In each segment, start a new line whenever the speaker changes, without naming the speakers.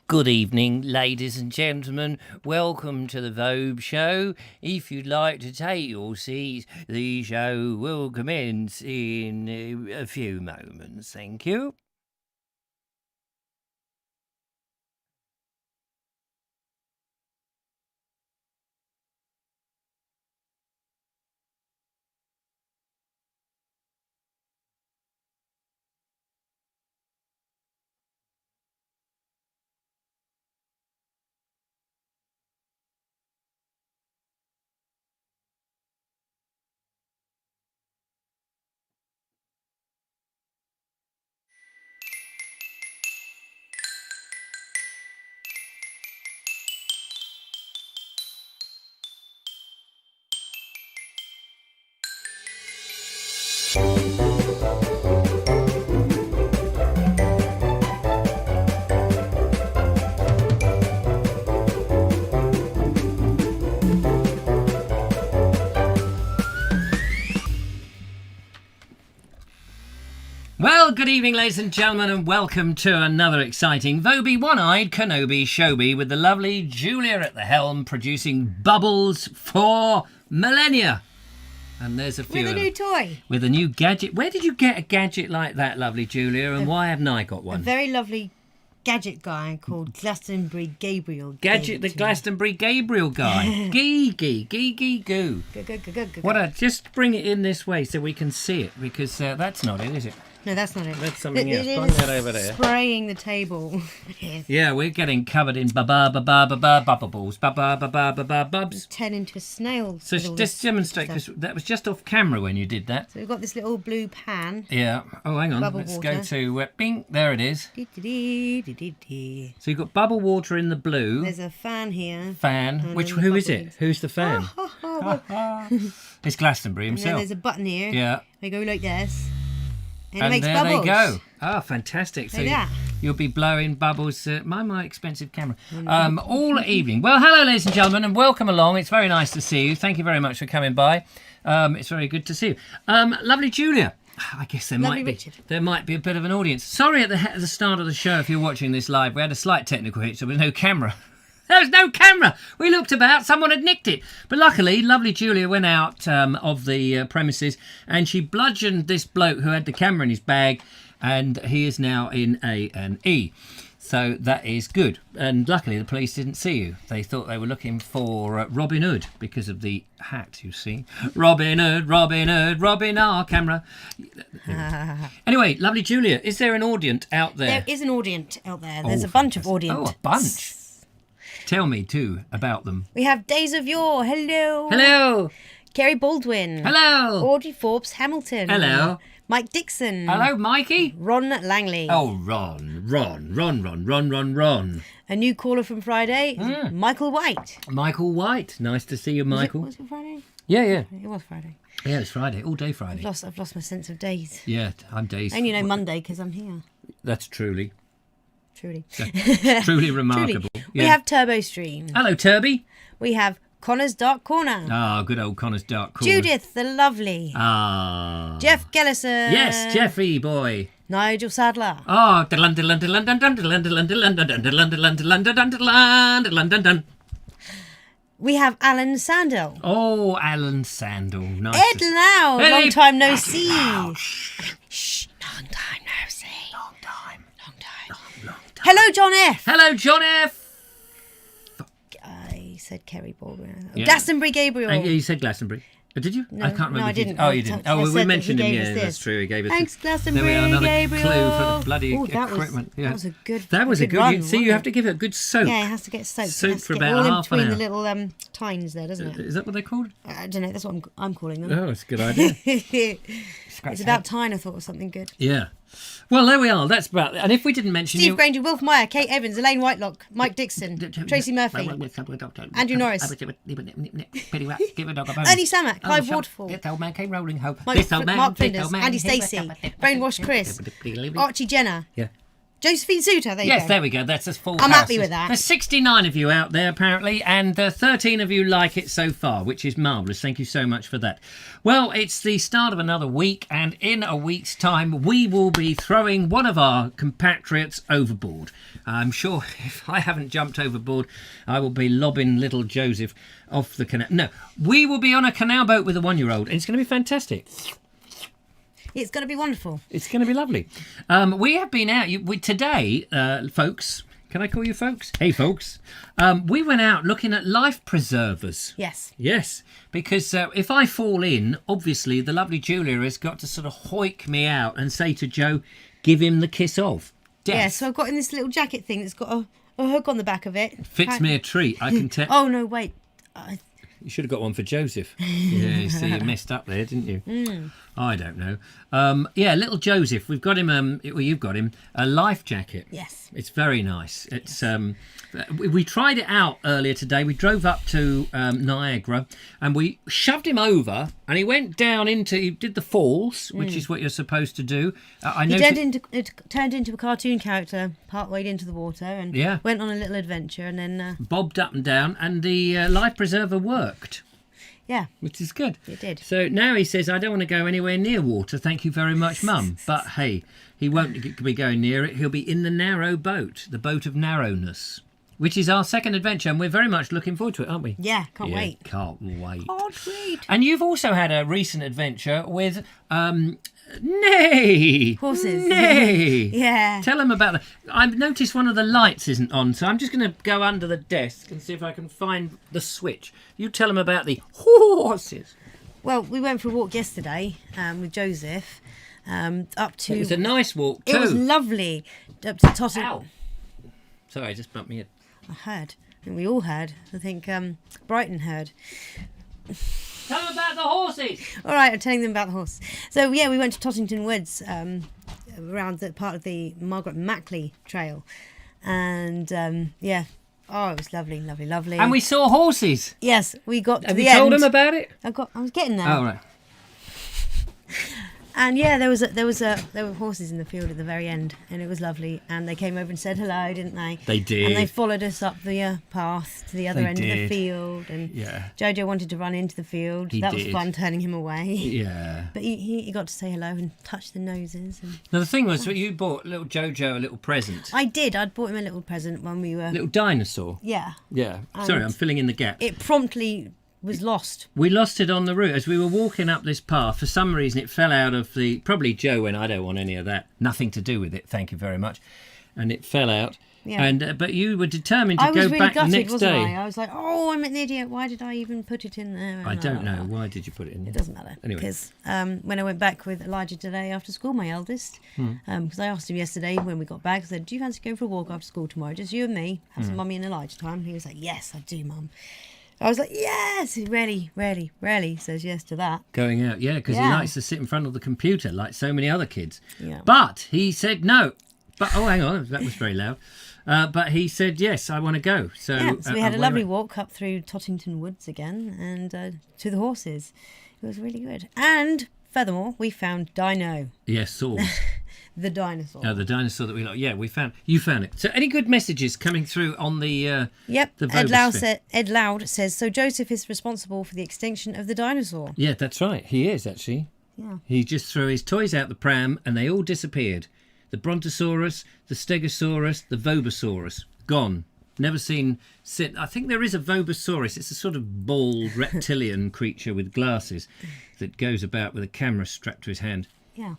Good evening, ladies and gentlemen. Welcome to the Vobes Show. If you'd like to take your seats, the show will commence in a few moments. Thank you. Well, good evening, ladies and gentlemen, and welcome to another exciting Vobie One-Eyed Kenobi Showbie with the lovely Julia at the helm, producing bubbles for millennia. And there's a few
with a new toy.
With a new gadget. Where did you get a gadget like that, lovely Julia, and why haven't I got one?
A very lovely gadget guy called Glastonbury Gabriel.
The Glastonbury Gabriel guy. Gee, goo.
Go.
Just bring it in this way so we can see it, because that's not it, is it?
No, that's not it.
That's something else.
It
Bring that over there.
Spraying the table.
Yeah, we're getting covered in bubbles, bubs.
Turn into a snail.
So just demonstrate, because that was just off camera when you did that.
So we've got this little blue pan.
Yeah. Oh, hang on.
Bubble
Let's
water.
go to bing. There it is.
Dee-dee-dee.
So you've got bubble water in the blue.
There's a fan here.
Fan.
And
Which?
then
Who is it?
bubbles.
Who's the fan? It's Glastonbury
And then
himself.
there's a button here.
Yeah.
We go like this. And it
And
makes
there
bubbles.
they go. Oh, fantastic. So
Like that.
you'll be blowing bubbles. My expensive camera. All evening. Well, hello, ladies and gentlemen, and welcome along. It's very nice to see you. Thank you very much for coming by. It's very good to see you. Lovely Julia. I guess there
Lovely
might be
Richard.
there might be a bit of an audience. Sorry at the start of the show if you're watching this live. We had a slight technical hitch. There was no camera. There was no camera. We looked about. Someone had nicked it. But luckily, lovely Julia went out of the premises and she bludgeoned this bloke who had the camera in his bag, and he is now in A&E. So that is good. And luckily, the police didn't see you. They thought they were looking for Robin Hood because of the hat, you see. Robin Hood, Robin our camera. Anyway, lovely Julia, is there an audience out there?
There is an audience out there. There's a bunch of audience.
Oh, a bunch. Tell me, too, about them.
We have Days of Yore. Hello.
Hello.
Kerry Baldwin.
Hello.
Audrey Forbes Hamilton.
Hello.
Mike Dixon.
Hello, Mikey.
Ron Langley.
Oh, Ron.
A new caller from Friday, Michael White.
Michael White. Nice to see you, Michael.
Was it Friday?
Yeah.
It was Friday.
Yeah, it's Friday. All day Friday.
I've lost my sense of days.
Yeah, I'm dazed.
And Monday because I'm here.
That's truly
Truly.
remarkable. Yeah.
We have Turbo Stream.
Hello, Turby.
We have Connor's Dark Corner.
Ah, good old Connor's Dark Corner.
Judith the Lovely.
Ah.
Jeff Gellison.
Yes, Jeffy boy.
Nigel Sadler.
Oh.
We have Alan Sandell.
Oh, Alan Sandel. Nice.
Ed Lau.
Hey,
Long time no see.
Shh.
Long time no see.
Long time.
Hello, John F.
Hello, John F.
I said Kerry Baldwin.
Yeah.
Glastonbury Gabriel.
Yeah, you said Glastonbury. Did you?
No,
I can't remember.
no, I
if you
didn't.
Oh, you didn't.
I
Oh,
said
we
that
mentioned
he
him.
gave
Yeah,
us this.
that's true. He gave us.
Thanks,
There we
Glastonbury
are. Another
Gabriel.
clue for the bloody
Ooh,
equipment.
That was a good.
That was a good.
run,
See, you have to give it a good soak.
Yeah, it has to get soaked.
Soaked
It has to
for
get
about
all in
half an
between
hour.
the little tines there, doesn't it?
Is that what they're called?
I don't know. That's what I'm calling them.
Oh, it's a good idea.
It's about time I thought of something good.
Yeah. Well, there we are. That's about. And if we didn't mention
Steve
you,
Granger, Wilf Meyer, Kate Evans, Elaine Whitelock, Mike Dixon, Tracy Murphy, Andrew Norris, Ernie Samak, Clive Waterfall,
This old man came rolling home.
Mark Flinders, Andy Stacey, Brainwashed Chris, Archie Jenner,
Yeah.
Josephine Suter, there you go.
Yes, there we go. That's a full
I'm
house.
happy with that.
There's 69 of you out there, apparently, and 13 of you like it so far, which is marvellous. Thank you so much for that. Well, it's the start of another week, and in a week's time, we will be throwing one of our compatriots overboard. I'm sure if I haven't jumped overboard, I will be lobbing little Joseph off the canal. No, we will be on a canal boat with a 1-year-old, and it's going to be fantastic.
It's going to be wonderful.
It's going to be lovely. We have been out today, folks. Can I call you folks? Hey, folks. We went out looking at life preservers.
Yes.
Yes, because if I fall in, obviously the lovely Julia has got to sort of hoik me out and say to Joe, give him the kiss of death.
Yeah, so I've got in this little jacket thing that's got a hook on the back of it.
Fits me a treat, I can tell.
Oh, no, wait.
You should have got one for Joseph. Yeah, you see, you messed up there, didn't you? I don't know. Yeah, little Joseph. We've got him. Well, you've got him a life jacket.
Yes.
It's very nice. It's we tried it out earlier today. We drove up to Niagara and we shoved him over, and he went down into. He did the falls, which is what you're supposed to do.
It turned into a cartoon character partway into the water, and went on a little adventure, and then
bobbed up and down, and the life preserver worked.
Yeah.
Which is good.
It did.
So now he says, I don't want to go anywhere near water. Thank you very much, Mum. But hey, he won't be going near it. He'll be in the narrow boat, the boat of narrowness, which is our second adventure. And we're very much looking forward to it, aren't we?
Yeah, can't wait.
Can't wait.
Can't wait.
And you've also had a recent adventure with... Nay!
Horses.
Nay!
Yeah.
Tell them about that. I've noticed one of the lights isn't on, so I'm just going to go under the desk and see if I can find the switch. You tell them about the horses.
Well, we went for a walk yesterday with Joseph up to...
It was a nice walk too.
It was lovely. Up to Totting...
Ow. Sorry, I just bumped me head.
I heard. I think we all heard. I think Brighton heard.
Tell them about the horses.
All right, I'm telling them about the horse. So, yeah, we went to Tottington Woods around the part of the Margaret Mackley Trail. And, yeah, oh, it was lovely, lovely, lovely.
And we saw horses.
Yes, we got to
Have
the
you
end.
told them about it?
I was getting there.
Oh, right.
And yeah, there were horses in the field at the very end, and it was lovely. And they came over and said hello, didn't they?
They did.
And they followed us up the path to the other end of the field. And Jojo wanted to run into the field. That was fun, turning him away.
Yeah.
But he got to say hello and touch the noses. And...
Now the thing was, you bought little Jojo a little present.
I did. I'd bought him a little present when we were...
Little dinosaur.
Yeah.
Yeah.
And
sorry, I'm filling in the gap.
It promptly was lost.
We lost it on the route as we were walking up this path. For some reason, it fell out of the... Probably Joe went, I don't want any of that. Nothing to do with it. Thank you very much. And it fell out.
Yeah.
And but you were determined to go back the next day.
I was like, oh, I'm an idiot. Why did I even put it in there?
I don't know. Why did you put it in there?
It doesn't matter.
Anyway.
Because when I went back with Elijah today after school, my eldest, because I asked him yesterday when we got back, I said, do you fancy going for a walk after school tomorrow? Just you and me, have some mummy and Elijah time. He was like, yes, I do, Mum. I was like, yes, he rarely says yes to that.
Going out, yeah, because he likes to sit in front of the computer like so many other kids.
Yeah.
But he said no. But, oh, hang on, that was very loud. But he said, yes, I want to go. So
we had a lovely walk up through Tottington Woods again and to the horses. It was really good. And furthermore, we found Dino.
Yes, Saul.
The dinosaur.
Oh, the dinosaur that we like. Yeah, you found it. So any good messages coming through on the
Yep.
the
Ed Loud says, so Joseph is responsible for the extinction of the dinosaur.
Yeah, that's right. He is, actually.
Yeah.
He just threw his toys out the pram and they all disappeared. The Brontosaurus, the Stegosaurus, the Vobosaurus. Gone. Never seen... I think there is a Vobosaurus. It's a sort of bald reptilian creature with glasses that goes about with a camera strapped to his hand.
Yeah.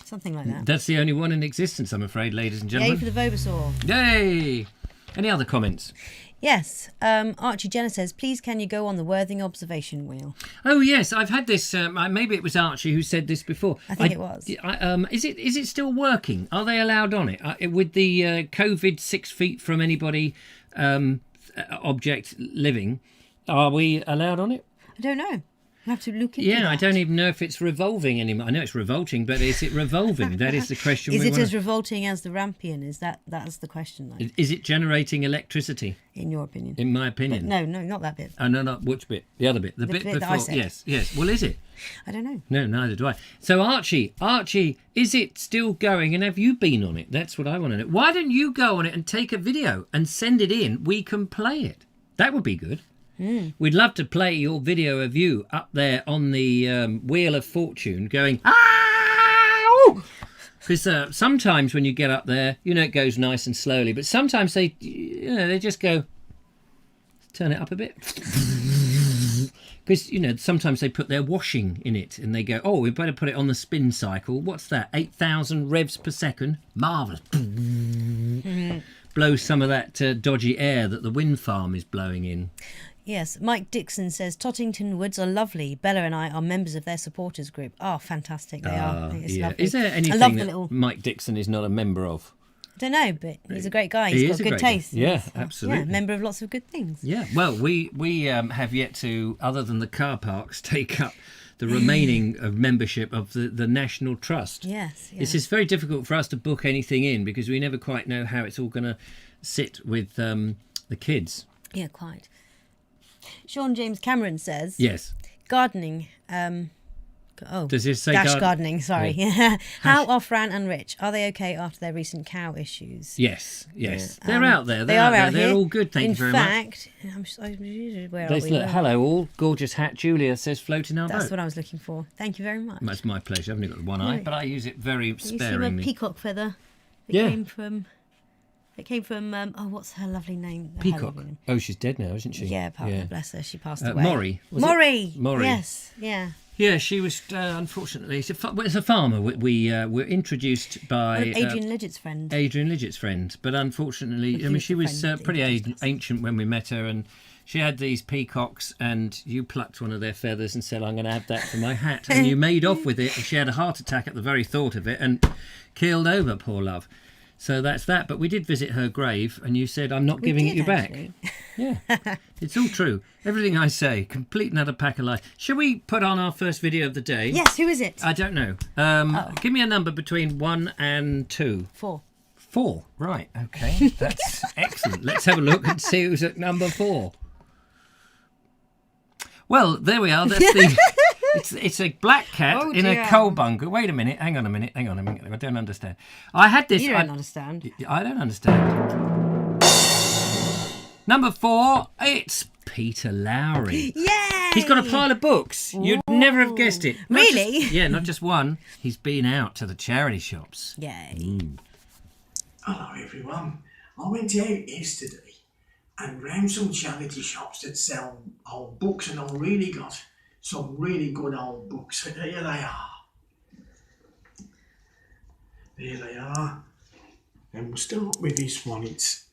Something like that.
That's the only one in existence, I'm afraid, ladies and gentlemen.
Yay for the Vobosaur.
Yay! Any other comments?
Yes. Archie Jenner says, please can you go on the Worthing observation wheel?
Oh, yes. I've had this. Maybe it was Archie who said this before.
I think it was.
Is it still working? Are they allowed on it? With the COVID 6 feet from anybody object living, are we allowed on it?
I don't know. I'll have to look into
Yeah,
that.
I don't even know if it's revolving anymore. I know it's revolting, but is it revolving? That is the question.
Is it as revolting as the Rampion? That's the question, though,
Is it generating electricity?
in your opinion?
In my opinion.
No, not that bit.
Oh, no, not which bit? The other bit. The bit
bit
before.
that I said.
Yes. Well, is it?
I don't know.
No, neither do I. So, Archie, is it still going? And have you been on it? That's what I want to know. Why don't you go on it and take a video and send it in? We can play it. That would be good. We'd love to play your video of you up there on the Wheel of Fortune going, "Ow!" Because sometimes when you get up there, it goes nice and slowly. But sometimes they just go, turn it up a bit. Because, sometimes they put their washing in it and they go, oh, we better put it on the spin cycle. What's that? 8,000 revs per second. Marvellous. Blow some of that dodgy air that the wind farm is blowing in.
Yes, Mike Dixon says Tottington Woods are lovely. Bella and I are members of their supporters group. Oh, fantastic they are. It's lovely.
Is there anything that Mike Dixon is not a member of?
I don't know, but he's a great guy. He's got good taste.
Yeah, absolutely.
Yeah, member of lots of good things.
Yeah, well, we have yet to, other than the car parks, take up the remaining of membership of the National Trust.
Yes.
It's just very difficult for us to book anything in because we never quite know how it's all going to sit with the kids.
Yeah, quite. Sean James Cameron says,
yes,
gardening.
Does this say
gardening? Sorry. Yeah. How are Fran and Rich? Are they okay after their recent cow issues?
Yes. They're out there.
They are out
there.
here.
They're all good. Thank you very much.
In fact, where are we?
Hello, all. Gorgeous hat. Julia says floating our boat.
That's what I was looking for. Thank you very much.
That's my pleasure. I've only got one eye, but I use it very sparingly.
You see a peacock feather? It came from what's her lovely name?
Peacock. Oh, she's dead now, isn't she?
Yeah, bless her. She passed away.
Maury.
Maury. Yes. Yeah.
Yeah, she was unfortunately. It's a farmer. We were introduced by
Adrian Lidgett's friend.
Adrian Lidgett's friend, but unfortunately, she was pretty ancient when we met her, and she had these peacocks, and you plucked one of their feathers and said, "I'm going to have that for my hat," and you made off with it. And she had a heart attack at the very thought of it, and keeled over, poor love. So that's that. But we did visit her grave, and you said, "I'm not giving it you back." Yeah, it's all true. Everything I say, complete and utter pack of lies. Shall we put on our first video of the day?
Yes. Who is it?
I don't know. Give me a number between 1 and 2.
4.
4. Right. Okay. That's excellent. Let's have a look and see who's at number 4. Well, there we are. That's the. It's a black cat in a coal bunker. Wait a minute. Hang on a minute. I don't understand. I had this.
You don't understand.
I don't understand. Number 4. It's Peter Lowry.
Yay!
He's got a pile of books. You'd never have guessed it.
Really?
Not just one. He's been out to the charity shops.
Yay.
Hello everyone. I went out yesterday and round some charity shops that sell old books, and I really got some really good old books. Here they are. There they are. And we'll start with this one. It's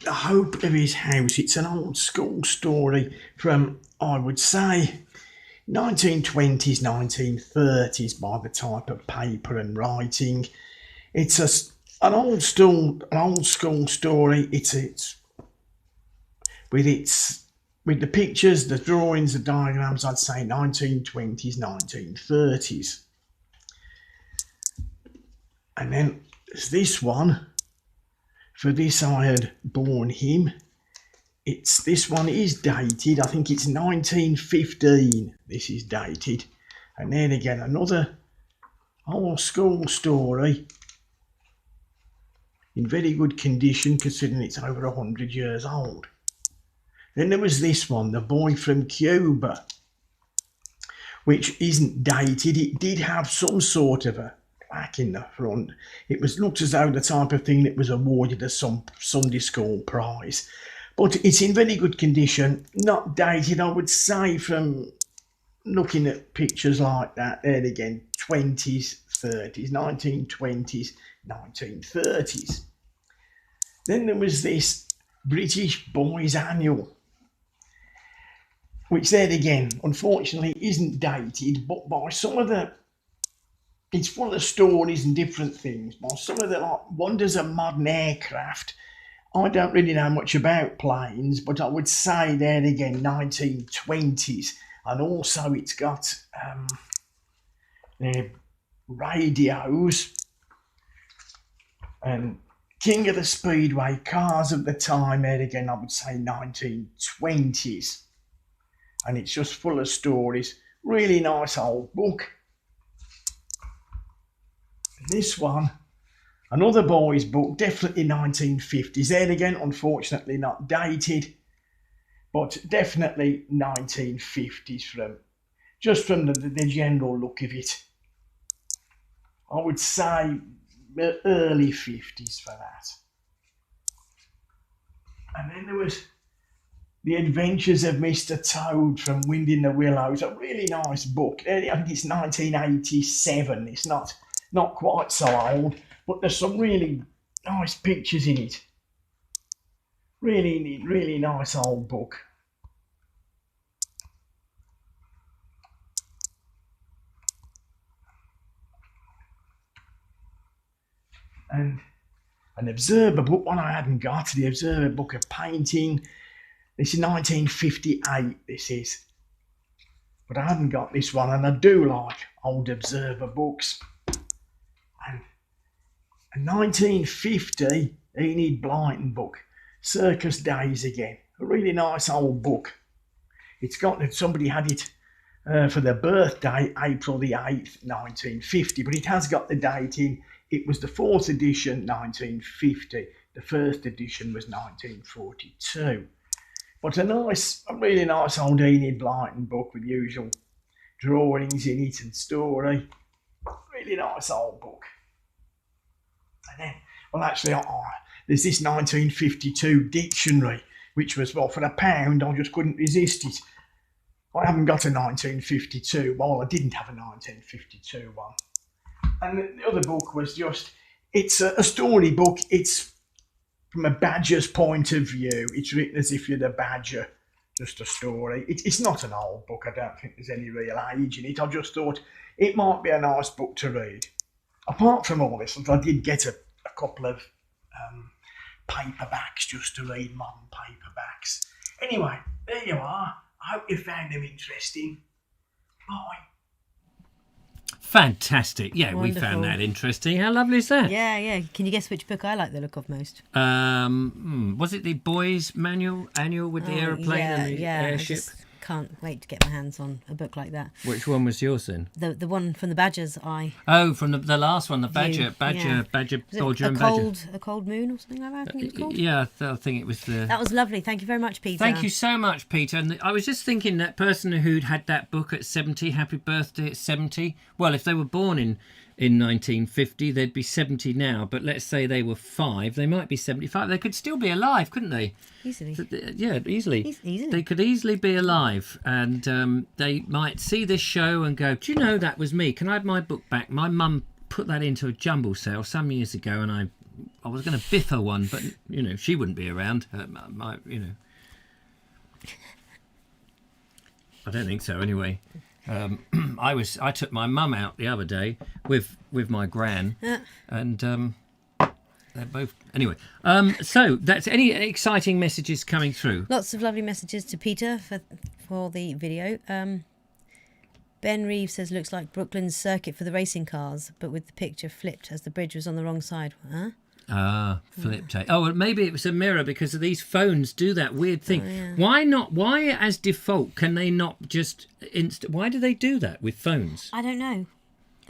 The Hope of His House. It's an old school story from, I would say, 1920s, 1930s by the type of paper and writing. It's an old school story. It's with the pictures, the drawings, the diagrams, I'd say 1920s, 1930s. And then there's this one. For this I had born him. This one is dated. I think it's 1915. This is dated. And then again, another old school story in very good condition, considering it's over 100 years old. Then there was this one, The Boy from Cuba, which isn't dated. It did have some sort of a plaque in the front. It looked as though the type of thing that was awarded as some Sunday school prize. But it's in very good condition, not dated, I would say, from looking at pictures like that. There again, 20s, 30s, 1920s, 1930s. Then there was this British Boys Annual, which there again, unfortunately, isn't dated, but by some of it's full of stories and different things. By some of the wonders of modern aircraft. I don't really know much about planes, but I would say there again, 1920s. and also it's got radios and King of the Speedway, cars of the time, and again I would say 1920s, and it's just full of stories. Really nice old book. And this one, another boy's book, definitely 1950s. Then again, unfortunately not dated, but definitely 1950s from the general look of it. I would say early 50s for that. And then there was The Adventures of Mr. Toad from Wind in the Willows, a really nice book. I think it's 1987. It's not quite so old, but there's some really nice pictures in it. Really, really nice old book. And an Observer book, one I hadn't got, the Observer book of painting. This is 1958, this is. But I hadn't got this one, and I do like old Observer books. And a 1950 Enid Blyton book, Circus Days Again. A really nice old book. It's got, somebody had it for their birthday, April the 8th, 1950, but it has got the date in. It was the 4th edition, 1950. The first edition was 1942. But a really nice old Enid Blyton book with usual drawings in it and story. Really nice old book. And then, well, actually, there's this 1952 dictionary, which was, well, for £1, I just couldn't resist it. I haven't got a 1952. Well, I didn't have a 1952 one. And the other book was just, it's a story book. It's from a badger's point of view. It's written as if you're the badger, just a story. It's not an old book. I don't think there's any real age in it. I just thought it might be a nice book to read. Apart from all this, I did get a couple of paperbacks just to read, modern paperbacks. Anyway, there you are. I hope you found them interesting. Bye.
Fantastic. Yeah,
Wonderful.
We found that interesting. How lovely is that?
Yeah. Can you guess which book I like the look of most?
Was it the boys' annual with the aeroplane and the airship?
I just can't wait to get my hands on a book like that.
Which one was yours then?
The one from the Badger's Eye.
Oh, from the last one, the Badger,
Yeah.
Badger,
Was
Bodger
it
and Badger.
a cold moon or something like that? I think it was called.
Yeah, I think it was the...
That was lovely. Thank you very much, Peter.
Thank you so much, Peter. And I was just thinking, that person who'd had that book at 70, happy birthday at 70. Well, if they were born in 1950, they'd be 70 now. But let's say they were 5, they might be 75. They could still be alive, couldn't they?
Easily.
Yeah, easily.
Easily.
They could easily be alive, and they might see this show and go, do you know, that was me. Can I have my book back? My mum put that into a jumble sale some years ago, and I was going to biff her one, but, you know, she wouldn't be around. I don't think so, anyway. I took my mum out the other day with my gran, and they're both anyway. So that's any exciting messages coming through.
Lots of lovely messages to Peter for the video. Ben Reeves says looks like Brooklyn's circuit for the racing cars, but with the picture flipped as the bridge was on the wrong side. Huh?
Flipped. Oh, well, maybe it was a mirror, because these phones do that weird thing.
Yeah.
Why not? Why, as default, can they not just why do they do that with phones?
I don't know.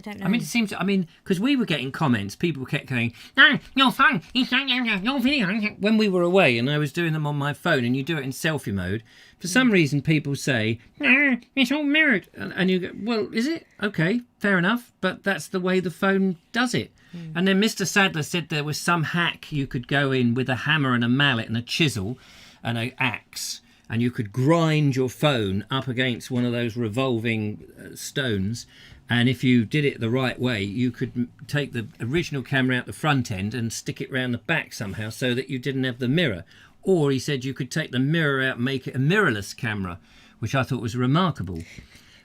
I mean, it seems. I mean, because we were getting comments, people kept going, "No, your phone, your video." When we were away, and I was doing them on my phone, and you do it in selfie mode. For some reason, people say, "No, it's all mirrored," and you go, "Well, is it? Okay, fair enough." But that's the way the phone does it. And then Mr. Sadler said there was some hack you could go in with a hammer and a mallet and a chisel and an axe, and you could grind your phone up against one of those revolving stones. And if you did it the right way, you could take the original camera out the front end and stick it round the back somehow so that you didn't have the mirror. Or he said you could take the mirror out and make it a mirrorless camera, which I thought was remarkable.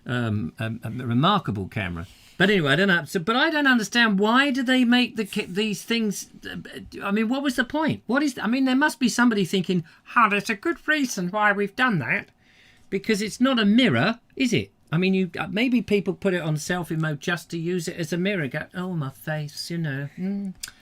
A remarkable camera. But anyway, I don't know. But I don't understand, why do they make these things? I mean, what was the point? I mean, there must be somebody thinking, "Oh, there's a good reason why we've done that." because it's not a mirror, is it? I mean, you maybe people put it on selfie mode just to use it as a mirror. Go, oh, my face, you know.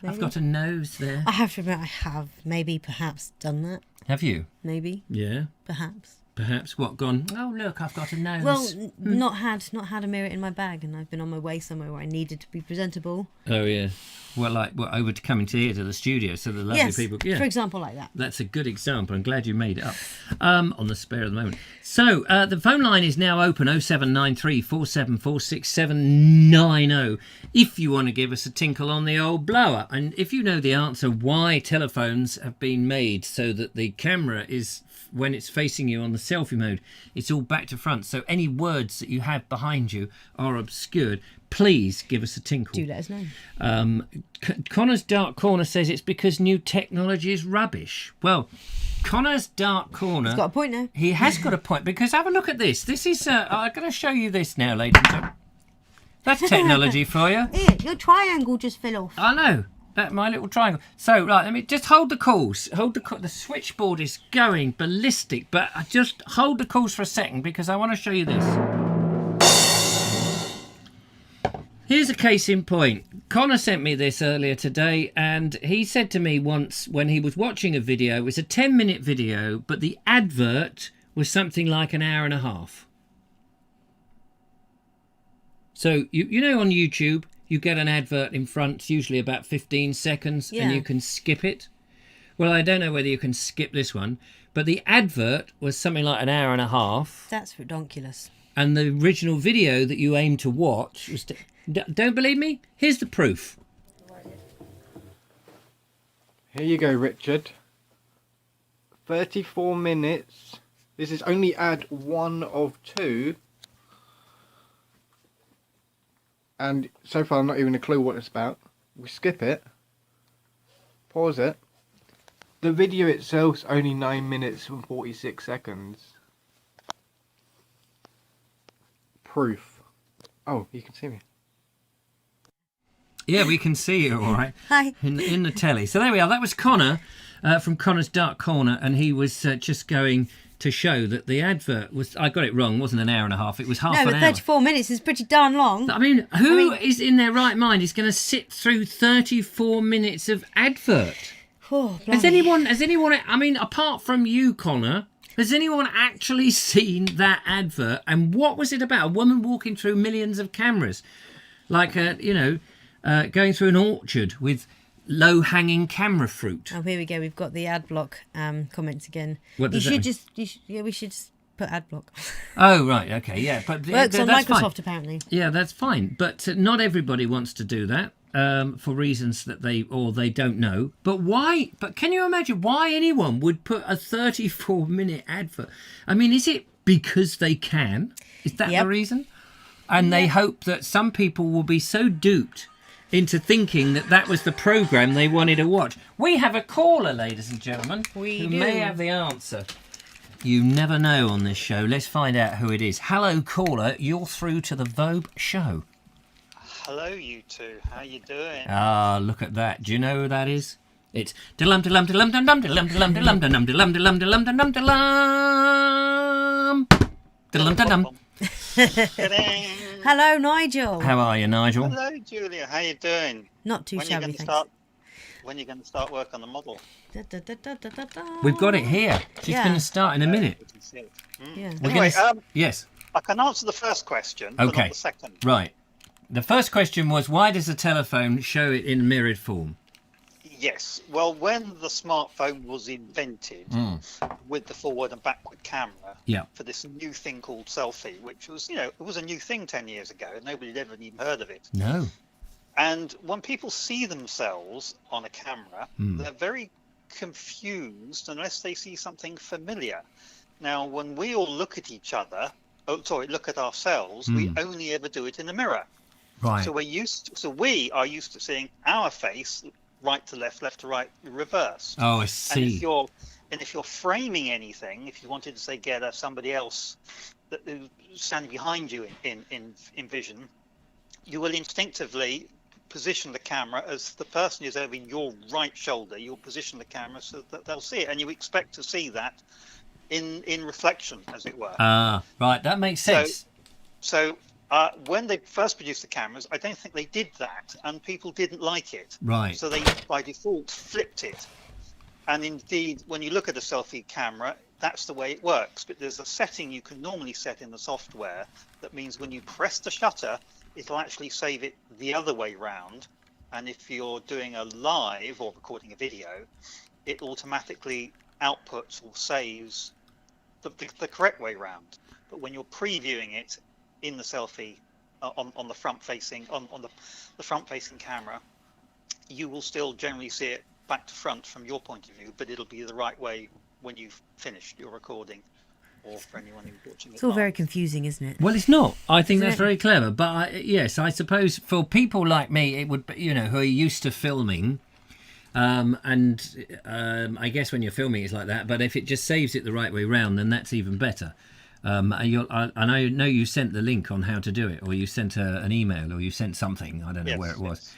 I've got a nose there.
I have to admit, I have maybe perhaps done that.
Have you?
Maybe.
Yeah.
Perhaps.
Perhaps what gone? Oh, look, I've got a nose.
Well, not had a mirror in my bag, and I've been on my way somewhere where I needed to be presentable.
Oh yeah. Well, like over to coming to here to the studio, so the lovely people. Yeah.
For example, like that.
That's a good example. I'm glad you made it up. On the spare of the moment. So the phone line is now open: 0793 474 6790. If you want to give us a tinkle on the old blower, and if you know the answer why telephones have been made so that the camera is, when it's facing you on the selfie mode, it's all back to front. So any words that you have behind you are obscured. Please give us a tinkle.
Do let us know.
Connor's Dark Corner says it's because new technology is rubbish. Well, Connor's Dark Corner...
He's got a point now.
He has got a point, because have a look at this. This is... I'm going to show you this now, ladies and gentlemen. That's technology for you.
Here, your triangle just fell off.
I know. That my little triangle. So, right, let me just hold the calls. The switchboard is going ballistic, but I just hold the calls for a second because I want to show you this. Here's a case in point. Connor sent me this earlier today, and he said to me once when he was watching a video, it was a 10-minute video, but the advert was something like an hour and a half. So, you know on YouTube, you get an advert in front, it's usually about 15 seconds, and you can skip it. Well, I don't know whether you can skip this one, but the advert was something like an hour and a half.
That's ridiculous.
And the original video that you aim to watch was... Don't believe me? Here's the proof.
Here you go, Richard. 34 minutes. This is only ad 1 of 2. And so far, I'm not even a clue what it's about. We skip it. Pause it. The video itself's only 9 minutes and 46 seconds. Proof. Oh, you can see me.
Yeah, we can see you, all right.
Hi.
In the telly. So there we are. That was Connor from Connor's Dark Corner, and he was just going to show that the advert was... I got it wrong. It wasn't an hour and a half. It was half an hour.
No, but 34 minutes is pretty darn long.
I mean, who is in their right mind is going to sit through 34 minutes of advert?
Oh,
Has anyone... I mean, apart from you, Connor... Has anyone actually seen that advert? And what was it about? A woman walking through millions of cameras. Like, going through an orchard with low-hanging camera fruit.
Oh, here we go. We've got the ad block comments again.
What does that
we should just put ad block.
Oh, right. Okay, yeah. But
Works on
that's
Microsoft,
fine.
apparently.
Yeah, that's fine. But not everybody wants to do that. For reasons that they don't know. But why? But can you imagine why anyone would put a 34-minute advert? I mean, is it because they can? Is that the reason? And they hope that some people will be so duped into thinking that that was the programme they wanted to watch. We have a caller, ladies and gentlemen, who may have the answer. You never know on this show. Let's find out who it is. Hello, caller. You're through to the Vobes show.
Hello, you two. How you doing?
Ah, look at that. Do you know who that is? It's dilum dilum dilum dilum dilum dilum dilum dilum dilum dilum dilum dilum dilum dilum dilum.
Hello, Nigel.
How are you, Nigel?
Hello, Julia. How you doing?
Not too shabby, thanks.
When are you going to start work on the model?
We've got it here. She's going to start in a minute.
Yeah.
Anyway,
yes.
I can answer the first question, but not the second.
Right. The first question was, why does a telephone show it in mirrored form?
Yes. Well, when the smartphone was invented with the forward and backward camera for this new thing called selfie, which was, it was a new thing 10 years ago. Nobody had ever even heard of it.
No.
And when people see themselves on a camera, they're very confused unless they see something familiar. Now, when we all look at each other, look at ourselves, we only ever do it in the mirror.
Right.
So we are used to seeing our face right to left, left to right, reversed.
Oh, I see.
And if you're framing anything, if you wanted to say get somebody else that standing behind you in vision, you will instinctively position the camera as the person is over your right shoulder. You'll position the camera so that they'll see it, and you expect to see that in reflection, as it were.
Ah, right, that makes sense.
So when they first produced the cameras, I don't think they did that, and people didn't like it.
Right.
So they, by default, flipped it. And indeed, when you look at a selfie camera, that's the way it works. But there's a setting you can normally set in the software that means when you press the shutter, it'll actually save it the other way round. And if you're doing a live or recording a video, it automatically outputs or saves the correct way round. But when you're previewing it in the selfie on the front facing the front facing camera, you will still generally see it back to front from your point of view, but it'll be the right way when you've finished your recording, or for anyone who's watching it.
It's all very confusing, isn't it?
Well, it's not. I think
Isn't
that's
it?
very clever. But yes, I suppose for people like me, it would, who are used to filming, I guess when you're filming it's like that. But if it just saves it the right way round, then that's even better. I know you sent the link on how to do it, or you sent an email, or you sent something. I don't know where it was.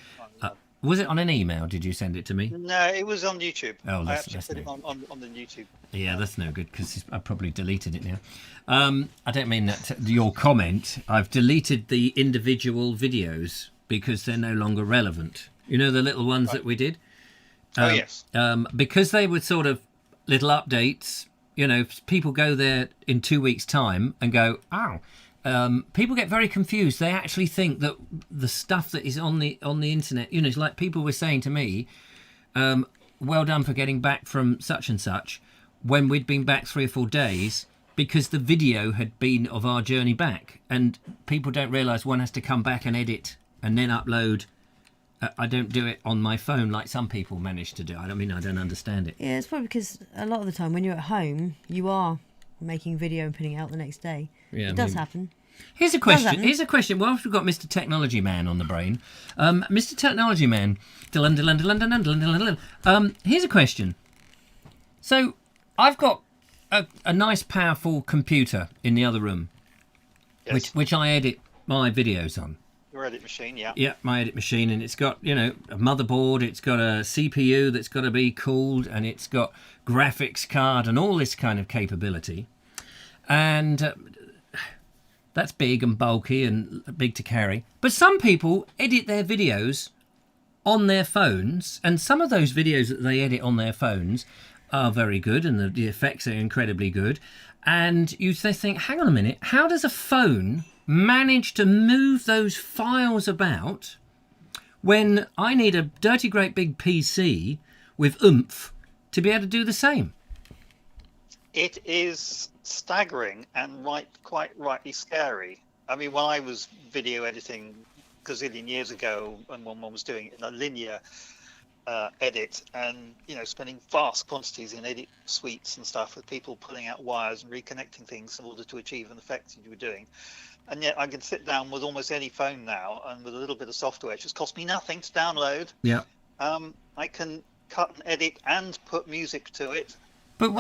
Was it on an email? Did you send it to me?
No, it was on YouTube.
Oh,
I
that's
actually put
no.
it on the YouTube.
Yeah, that's no good because I probably deleted it now. I don't mean that your comment. I've deleted the individual videos because they're no longer relevant. You know, the little ones that we did?
Yes.
Because they were sort of little updates. You know, people go there in 2 weeks' time and go, oh. People get very confused. They actually think that the stuff that is on the internet, it's like people were saying to me, well done for getting back from such and such, when we'd been back 3 or 4 days, because the video had been of our journey back. And people don't realise one has to come back and edit and then upload. I don't do it on my phone like some people manage to do. I don't understand it.
Yeah, it's probably because a lot of the time when you're at home, you are making video and putting it out the next day.
Yeah,
it does happen.
Here's a question. Well, we've got Mr. Technology Man on the brain. Mr. Technology Man. Here's a question. So, I've got a nice, powerful computer in the other room,
Yes.
which I edit my videos on.
Your edit machine, yeah.
Yeah, my edit machine, and it's got, a motherboard, it's got a CPU that's got to be cooled, and it's got graphics card and all this kind of capability. And that's big and bulky and big to carry. But some people edit their videos on their phones, and some of those videos that they edit on their phones are very good, and the effects are incredibly good. And you think, hang on a minute, how does a phone manage to move those files about when I need a dirty great big PC with oomph to be able to do the same?
It is staggering and quite rightly scary. I mean, when I was video editing a gazillion years ago, and when one was doing it in a linear edit, and spending vast quantities in edit suites and stuff, with people pulling out wires and reconnecting things in order to achieve an effect that you were doing. And yet I can sit down with almost any phone now, and with a little bit of software, which has cost me nothing to download.
Yeah.
I can cut and edit and put music to it.
But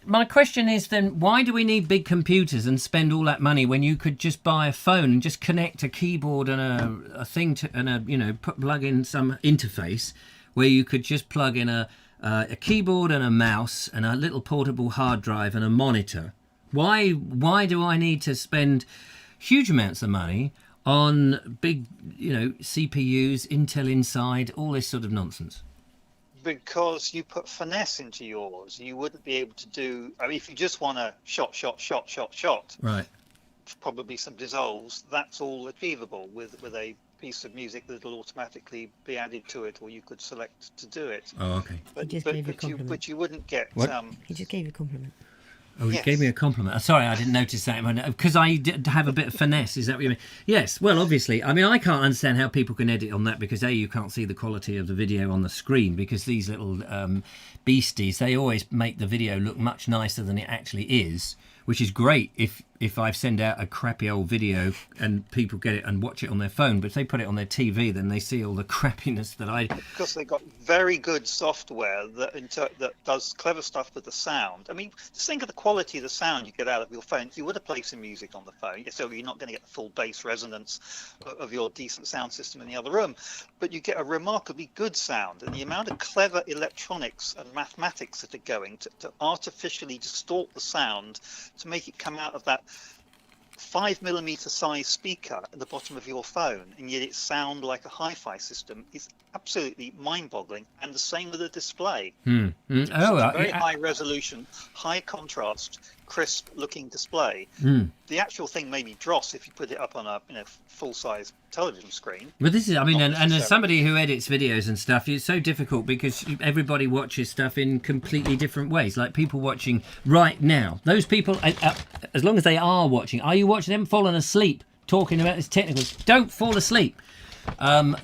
my question is then, why do we need big computers and spend all that money when you could just buy a phone and just connect a keyboard and a thing to, and plug in some interface where you could just plug in a keyboard and a mouse and a little portable hard drive and a monitor? Why do I need to spend huge amounts of money on big, CPUs, Intel Inside, all this sort of nonsense?
Because you put finesse into yours. You wouldn't be able to do. I mean, if you just want a shot,
right,
probably some dissolves. That's all achievable with a piece of music that'll automatically be added to it, or you could select to do it.
Oh, okay.
But you wouldn't get.
What?
He just gave you a compliment.
Oh, he
Yes.
gave me a compliment. Sorry, I didn't notice that. Because I did have a bit of finesse. Is that what you mean? Yes. Well, obviously. I mean, I can't understand how people can edit on that because, A, you can't see the quality of the video on the screen because these little beasties, they always make the video look much nicer than it actually is which is great if I send out a crappy old video and people get it and watch it on their phone. But if they put it on their TV, then they see all the crappiness that I...
Because they've got very good software that does clever stuff with the sound. I mean, just think of the quality of the sound you get out of your phone. If you were to play some music on the phone, so you're not going to get the full bass resonance of your decent sound system in the other room, but you get a remarkably good sound. And the amount of clever electronics and mathematics that are going to artificially distort the sound to make it come out of that 5mm size speaker at the bottom of your phone, and yet it sound like a hi-fi system, is absolutely mind-boggling. And the same with the display.
Oh,
Very high resolution, high contrast, crisp looking display. The actual thing may be dross if you put it up on a full-size television screen.
But this is, I mean, and as somebody who edits videos and stuff, it's so difficult because everybody watches stuff in completely different ways. Like people watching right now, those people, as long as they are watching, are you watching them falling asleep talking about this technical? Don't fall asleep.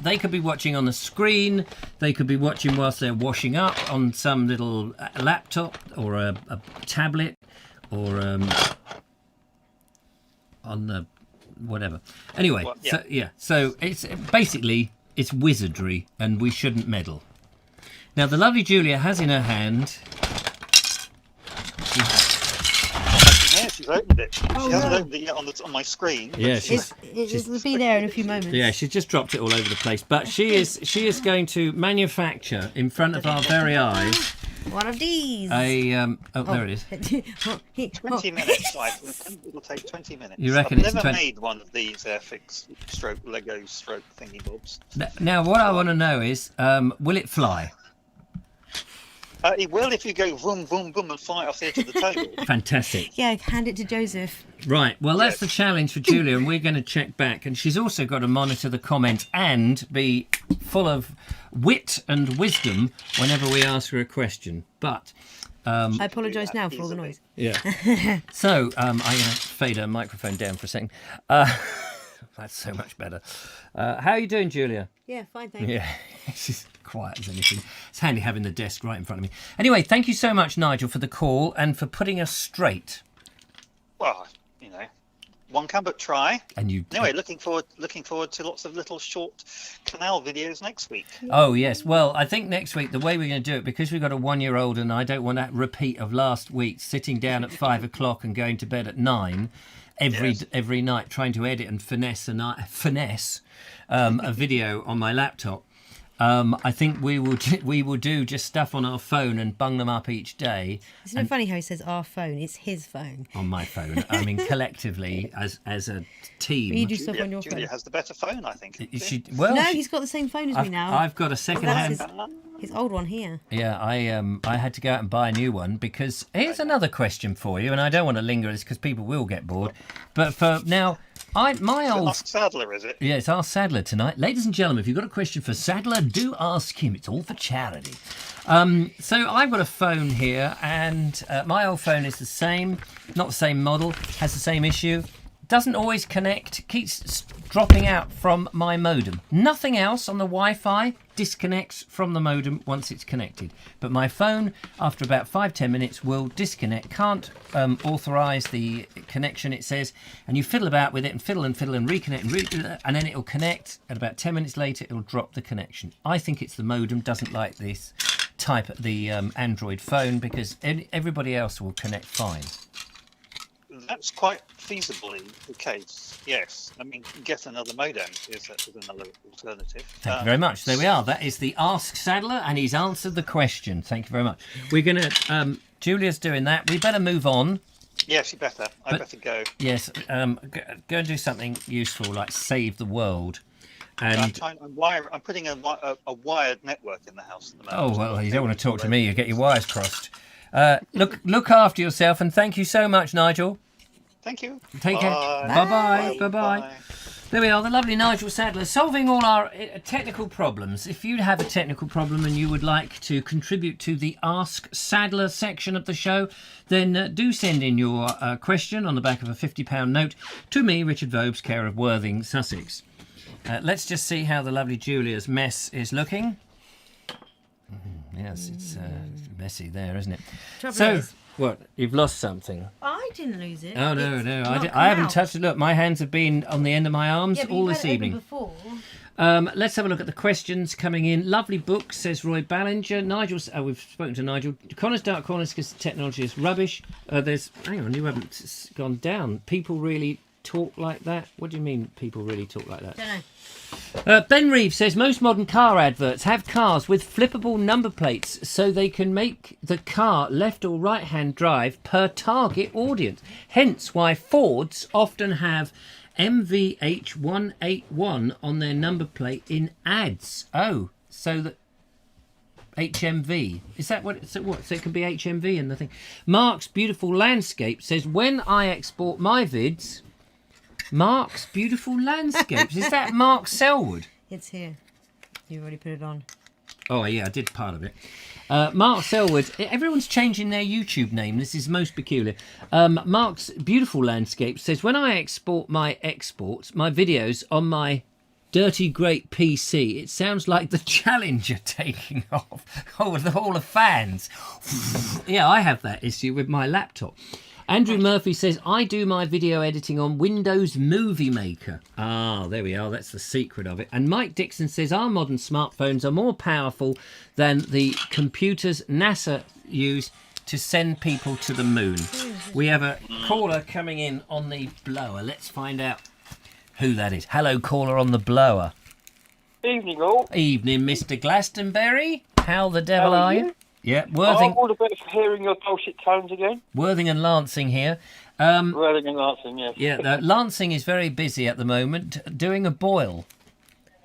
They could be watching on the screen. They could be watching whilst they're washing up on some little laptop or a tablet or on the whatever. Anyway,
Well, yeah.
So it's basically it's wizardry, and we shouldn't meddle. Now, the lovely Julia has in her hand.
Yeah, she's opened it. She hasn't opened it yet on my screen.
Yeah,
It'll be there in a few moments.
Yeah, she's just dropped it all over the place. But she is going to manufacture in front of our very eyes
One of these.
there it is.
20 minutes, it'll take 20 minutes.
You reckon
I've
it's
never
20?
made one of these Airfix stroke Lego stroke thingy bobs.
Now, what I want to know is, will it fly?
It will if you go boom, boom, boom and fly off the edge of the table.
Fantastic.
Yeah, hand it to Joseph.
Right, well, that's the challenge for Julia, and we're going to check back. And she's also got to monitor the comments and be full of wit and wisdom whenever we ask her a question. But
I apologise now for all the noise.
yeah. So I'm going to fade her microphone down for a second. That's so much better. How are you doing, Julia?
Yeah, fine, thanks.
Yeah, she's quiet as anything. It's handy having the desk right in front of me. Anyway, thank you so much, Nigel, for the call and for putting us straight.
Well, one can but try.
And you.
Anyway, looking forward to lots of little short canal videos next week.
Oh yes, well, I think next week the way we're going to do it, because we've got a 1-year-old, and I don't want that repeat of last week, sitting down at 5 o'clock and going to bed at 9 every night, trying to edit and finesse a video on my laptop. I think we will do just stuff on our phone and bung them up each day.
Isn't it funny how he says our phone? It's his phone.
On my phone. I mean, collectively as a team.
But you do stuff on your
Julia
phone.
has the better phone, I think.
No, he's got the same phone as me now.
I've got a second-hand.
His old one here.
Yeah, I had to go out and buy a new one because here's another question for you, and I don't want to linger on this because people will get bored. But for now, my old
Ask Sadler, is it?
Yeah, it's Ask Sadler tonight. Ladies and gentlemen, if you've got a question for Sadler, do ask him. It's all for charity. So I've got a phone here, and my old phone is the same, not the same model, has the same issue. Doesn't always connect, keeps dropping out from my modem. Nothing else on the Wi-Fi disconnects from the modem once it's connected. But my phone, after about 5-10 minutes, will disconnect, can't authorise the connection, it says, and you fiddle about with it and fiddle and reconnect and then it'll connect, and about 10 minutes later it'll drop the connection. I think it's the modem doesn't like this type of the Android phone, because everybody else will connect fine.
That's quite feasibly the case, yes. I mean, get another modem is another alternative.
Thank you very much. There we are. That is the Ask Sadler, and he's answered the question. Thank you very much. We're going to... Julia's doing that. We better move on.
Yes, you better. I better go.
Yes, go and do something useful, like save the world. And
I'm putting a wired network in the house at the moment.
Oh, well, you don't want to talk to me. You get your wires crossed. Look after yourself, and thank you so much, Nigel.
Thank you.
Take care. Bye-bye. Bye-bye. There we are, the lovely Nigel Sadler, solving all our technical problems. If you have a technical problem and you would like to contribute to the Ask Sadler section of the show, then do send in your question on the back of a £50 note to me, Richard Vobes, care of Worthing, Sussex. Let's just see how the lovely Julia's mess is looking. Yes, it's messy there, isn't it?
Trouble is,
What? You've lost something?
I didn't lose it.
Oh, no,
It's
no.
not come
I haven't
out.
touched it. Look, my hands have been on the end of my arms
Yeah, but
all
you've
this
had it open
evening.
before.
Let's have a look at the questions coming in. Lovely book, says Roy Ballinger. Nigel's. Oh, we've spoken to Nigel. Connor's Dark Corners because technology is rubbish. Hang on, you haven't gone down. People really talk like that? What do you mean people really talk like that?
Don't know.
Ben Reeves says most modern car adverts have cars with flippable number plates so they can make the car left or right hand drive per target audience. Hence why Fords often have MVH181 on their number plate in ads. Oh, so that HMV. Is that what? So what? So it could be HMV and nothing. Mark's Beautiful Landscape says when I export my vids. Mark's Beautiful Landscapes. Is that Mark Selwood?
It's here. You've already put it on.
Oh, yeah, I did part of it. Mark Selwood. Everyone's changing their YouTube name. This is most peculiar. Mark's Beautiful Landscapes says, when I export my videos on my dirty great PC, it sounds like the Challenger taking off. Oh, with all the fans. Yeah, I have that issue with my laptop. Andrew Murphy says, I do my video editing on Windows Movie Maker. Ah, there we are. That's the secret of it. And Mike Dixon says, our modern smartphones are more powerful than the computers NASA use to send people to the moon. We have a caller coming in on the blower. Let's find out who that is. Hello, caller on the blower.
Evening, all.
Evening, Mr. Glastonbury. How the devil
How
are you? Yeah, Worthing.
all the better for hearing your dulcet tones again.
Worthing and Lancing here.
Worthing and Lancing, yes.
Yeah, Lancing is very busy at the moment doing a boil.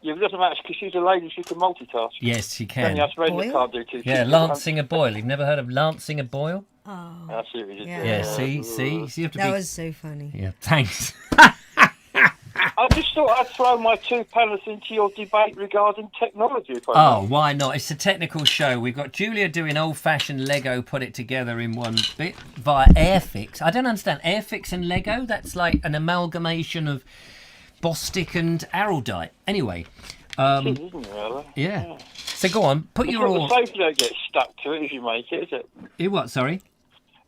Yeah, it doesn't matter because she's a lady, she can multitask.
Yes, she
Only
can.
us men
Boil?
can't do two.
Yeah, Lancing a boil. You've never heard of Lancing a boil?
Oh,
I see what you did
Yeah.
there.
Yeah, see, you have to
that
be.
was so funny.
Yeah, thanks.
I just thought I'd throw my 2 pence into your debate regarding technology. If I
Oh,
may.
why not? It's a technical show. We've got Julia doing old-fashioned Lego, put it together in one bit via Airfix. I don't understand. Airfix and Lego? That's like an amalgamation of Bostik and Araldite. Anyway,
It is, isn't it, rather?
yeah. So go on, put
It's
your
not
all.
the safety don't get stuck to it if you make it, is it?
You what? Sorry.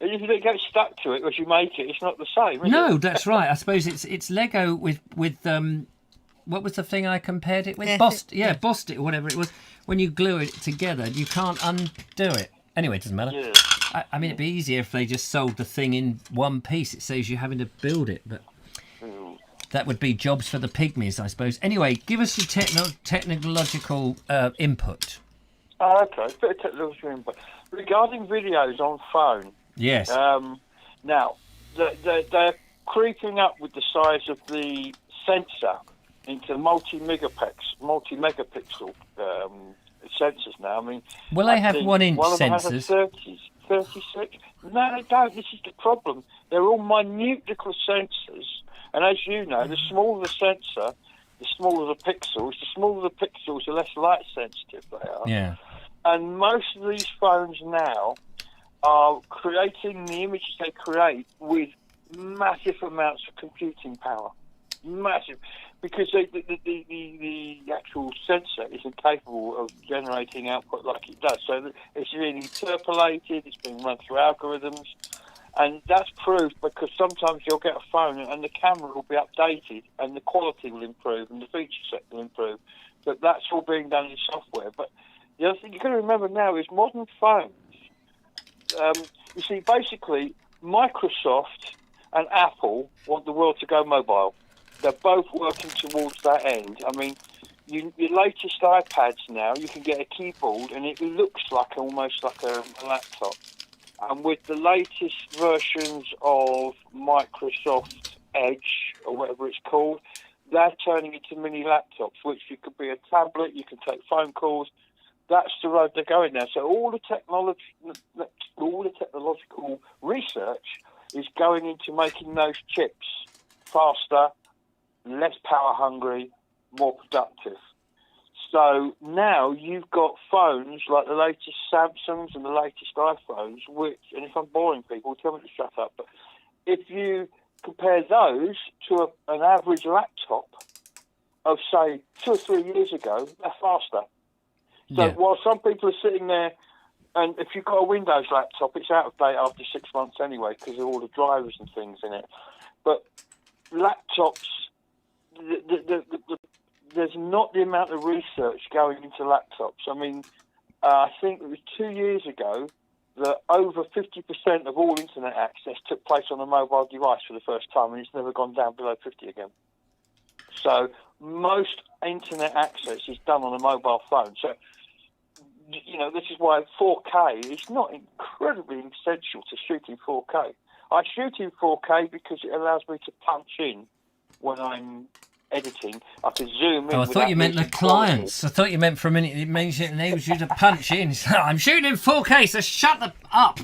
If you don't get stuck to it as you make it, it's not the same, is
No,
it?
that's right. I suppose it's Lego with what was the thing I compared it with?
Airfix.
Bostik, whatever it was. When you glue it together, you can't undo it. Anyway, it doesn't matter.
Yeah.
I mean, it'd be easier if they just sold the thing in one piece. It saves you having to build it, but that would be jobs for the pygmies, I suppose. Anyway, give us your technological input.
Oh, okay. Bit of technology input. Regarding videos on phone,
Yes.
now, they're creeping up with the size of the sensor into multi-megapixel sensors now. I mean,
Will they have
think
1-inch
one of them has a
sensors?
36. No, they don't. This is the problem. They're all minute little sensors. And as you know, the smaller the sensor, the smaller the pixels. The smaller the pixels, the less light sensitive they are.
Yeah.
And most of these phones now are creating the images they create with massive amounts of computing power. Massive. Because the actual sensor isn't capable of generating output like it does. So it's really interpolated, it's being run through algorithms. And that's proved because sometimes you'll get a phone and the camera will be updated and the quality will improve and the feature set will improve. But that's all being done in software. But the other thing you've got to remember now is modern phones. You see, basically, Microsoft and Apple want the world to go mobile. They're both working towards that end. I mean, your latest iPads now, you can get a keyboard and it looks like almost like a laptop. And with the latest versions of Microsoft Edge, or whatever it's called, they're turning into mini laptops, which you could be a tablet, you can take phone calls. That's the road they're going now. So all the technological research is going into making those chips faster, less power hungry, more productive. So now you've got phones like the latest Samsungs and the latest iPhones, which, and if I'm boring people, tell me to shut up, but if you compare those to an average laptop of, say, 2 or 3 years ago, they're faster. So
Yeah.
while some people are sitting there And if you've got a Windows laptop, it's out of date after 6 months anyway because of all the drivers and things in it. But laptops, there's not the amount of research going into laptops. I mean, I think it was 2 years ago that over 50% of all internet access took place on a mobile device for the first time, and it's never gone down below 50 again. So most internet access is done on a mobile phone. So, you know, this is why 4K is not incredibly essential to shoot in 4K. I shoot in 4K because it allows me to punch in when I'm editing. I can zoom in.
Oh, I thought you meant the clients. I thought you meant for a minute it enables you to punch in. I'm shooting in 4K, so shut up.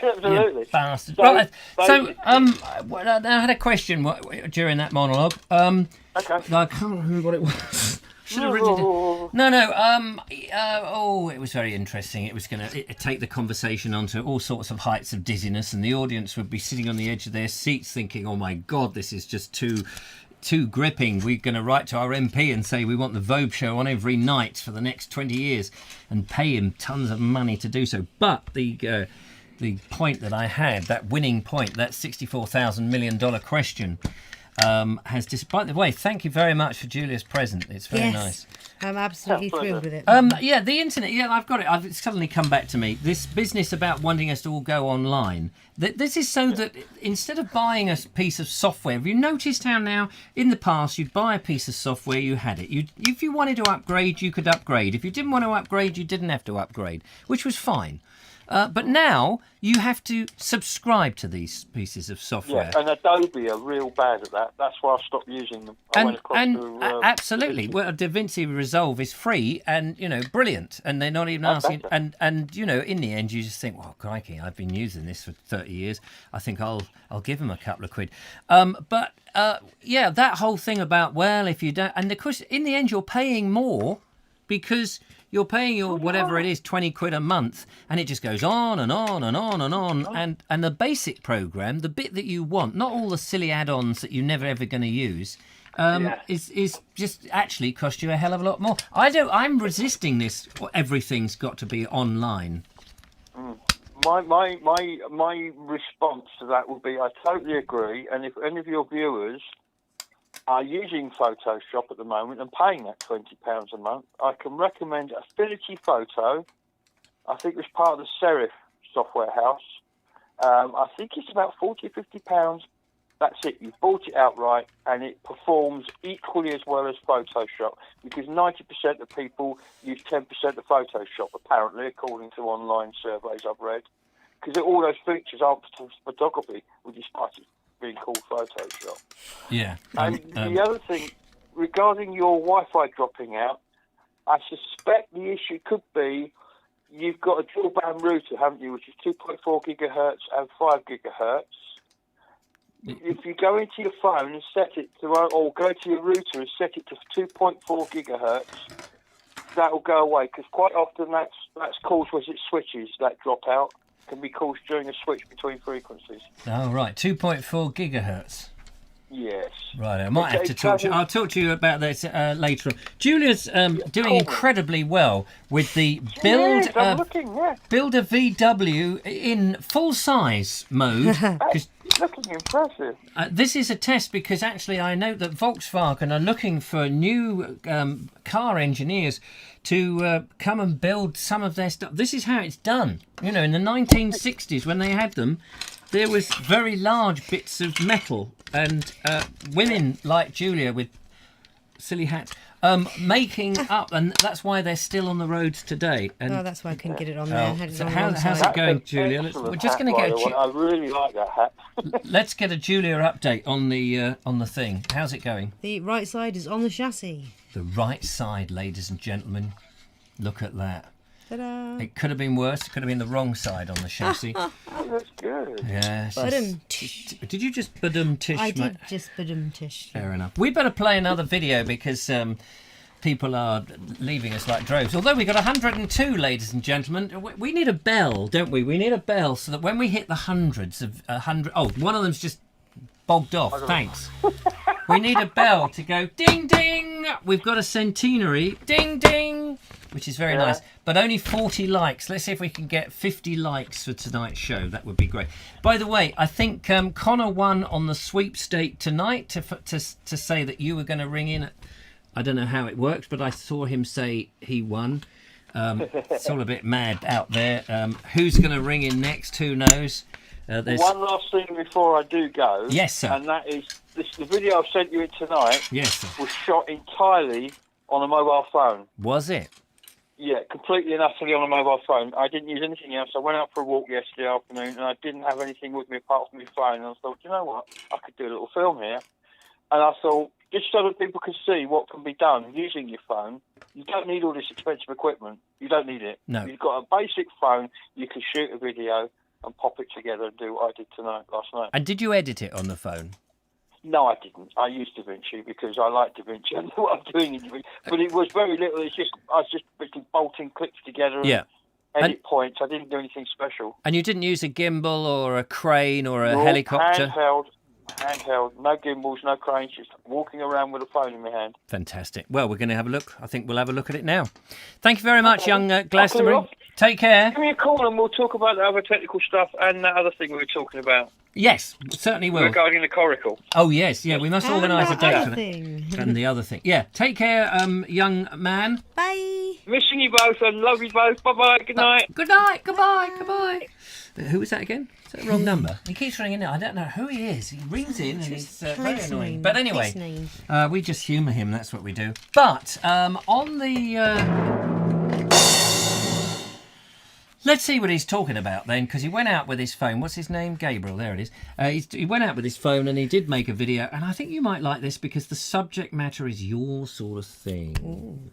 Absolutely.
Bastard. Right, so I had a question during that monologue.
Okay.
I can't remember what it was. Should have written it. No. It was very interesting. It was going to take the conversation onto all sorts of heights of dizziness, and the audience would be sitting on the edge of their seats thinking, "Oh my God, this is just too gripping. We're going to write to our MP and say we want the Vobes show on every night for the next 20 years and pay him tons of money to do so." But the point that I had, that winning point, that $64,000 million question, has by the way, thank you very much for Julia's present. It's very nice.
I'm absolutely thrilled with it.
The internet. Yeah, I've got it. It's suddenly come back to me. This business about wanting us to all go online. This is so that instead of buying a piece of software, have you noticed how now in the past you'd buy a piece of software, you had it. If you wanted to upgrade, you could upgrade. If you didn't want to upgrade, you didn't have to upgrade, which was fine. But now you have to subscribe to these pieces of software.
Yeah, and Adobe are real bad at that. That's why I stopped using them.
Absolutely. Well, DaVinci Resolve is free and, brilliant. And they're not even asking. And in the end, you just think, well, crikey, I've been using this for 30 years. I think I'll give them a couple of quid. But that whole thing about, well, if you don't... And of course, in the end, you're paying more because... You're paying your whatever it is, 20 quid a month, and it just goes on and on and on and on. And the basic program, the bit that you want, not all the silly add-ons that you're never ever going to use, is just actually cost you a hell of a lot more. I'm resisting this. Everything's got to be online.
My response to that would be I totally agree, and if any of your viewers are using Photoshop at the moment and paying that £20 a month, I can recommend Affinity Photo. I think it was part of the Serif software house. I think it's about £40, £50. That's it. You bought it outright, and it performs equally as well as Photoshop because 90% of people use 10% of Photoshop, apparently, according to online surveys I've read. Because all those features aren't photography, despite it being called Photoshop.
Yeah.
And the other thing, regarding your Wi-Fi dropping out, I suspect the issue could be you've got a dual band router, haven't you, which is 2.4 gigahertz and 5 gigahertz. If you go into your phone and set it to, or go to your router and set it to 2.4 gigahertz, that will go away because quite often that's caused when it switches, that dropout can be caused during a switch between frequencies.
Oh, right. 2.4 gigahertz.
Yes.
Right, I might have to talk to you. I'll talk to you about this later on. Julia's doing incredibly well with the build a VW in full-size mode.
Looking impressive.
This is a test because actually I know that Volkswagen are looking for new car engineers to come and build some of their stuff. This is how it's done. In the 1960s when they had them, there was very large bits of metal and women like Julia with silly hats making up, and that's why they're still on the roads today. And
that's why I couldn't get it on there.
So how's it going, Julia? We're just going to get
I really like that hat.
Let's get a Julia update on the thing. How's it going?
The right side is on the chassis.
The right side, ladies and gentlemen. Look at that.
Ta-da.
It could have been worse. It could have been the wrong side on the chassis.
That's good.
Yeah. Did you just badum-tish,
I
mate?
did just badum-tish.
Fair enough. We better play another video because people are leaving us like droves. Although we got 102, ladies and gentlemen. We need a bell, don't we? We need a bell so that when we hit the hundreds of 100... Oh, one of them's just bogged off. Thanks. We need a bell to go ding, ding. We've got a centenary. Ding, ding. which is very nice. But only 40 likes. Let's see if we can get 50 likes for tonight's show. That would be great. By the way, I think Connor won on the sweepstake tonight to say that you were going to ring in. I don't know how it worked, but I saw him say he won. It's all a bit mad out there. Who's going to ring in next? Who knows?
One last thing before I do go.
Yes, sir.
And that is the video I've sent you in tonight.
Yes, sir.
Was shot entirely on a mobile phone.
Was it?
Yeah, completely and utterly on a mobile phone. I didn't use anything else. I went out for a walk yesterday afternoon and I didn't have anything with me apart from my phone. And I thought, you know what? I could do a little film here. And I thought, just so that people can see what can be done using your phone. You don't need all this expensive equipment. You don't need it.
No.
You've got a basic phone. You can shoot a video and pop it together and do what I did last night.
And did you edit it on the phone?
No, I didn't. I used DaVinci because I like DaVinci. I know what I'm doing in DaVinci. But it was very little. I was just basically bolting clips together and edit points. I didn't do anything special.
And you didn't use a gimbal or a crane or a helicopter?
Handheld, no gimbals, no cranes, just walking around with a phone in my hand.
Fantastic. Well, we're going to have a look. I think we'll have a look at it now. Thank you very much, young Glastonbury. Take care.
Give me a call and we'll talk about the other technical stuff and that other thing we were talking about.
Yes, certainly will.
Regarding the coracle.
Oh, yes. Yeah, we must organise a date for that.
Thing.
And the other thing. Yeah, take care, young man.
Bye.
Missing you both and love you both. Bye-bye. Good night.
Good night. Goodbye. Goodbye. Who was that again? Is that the wrong number? He keeps ringing in. I don't know who he is. He rings in and he's very annoying. But anyway, we just humour him. That's what we do. But on the... Let's see what he's talking about then, because he went out with his phone. What's his name? Gabriel. There it is. He went out with his phone and he did make a video. And I think you might like this because the subject matter is your sort of thing.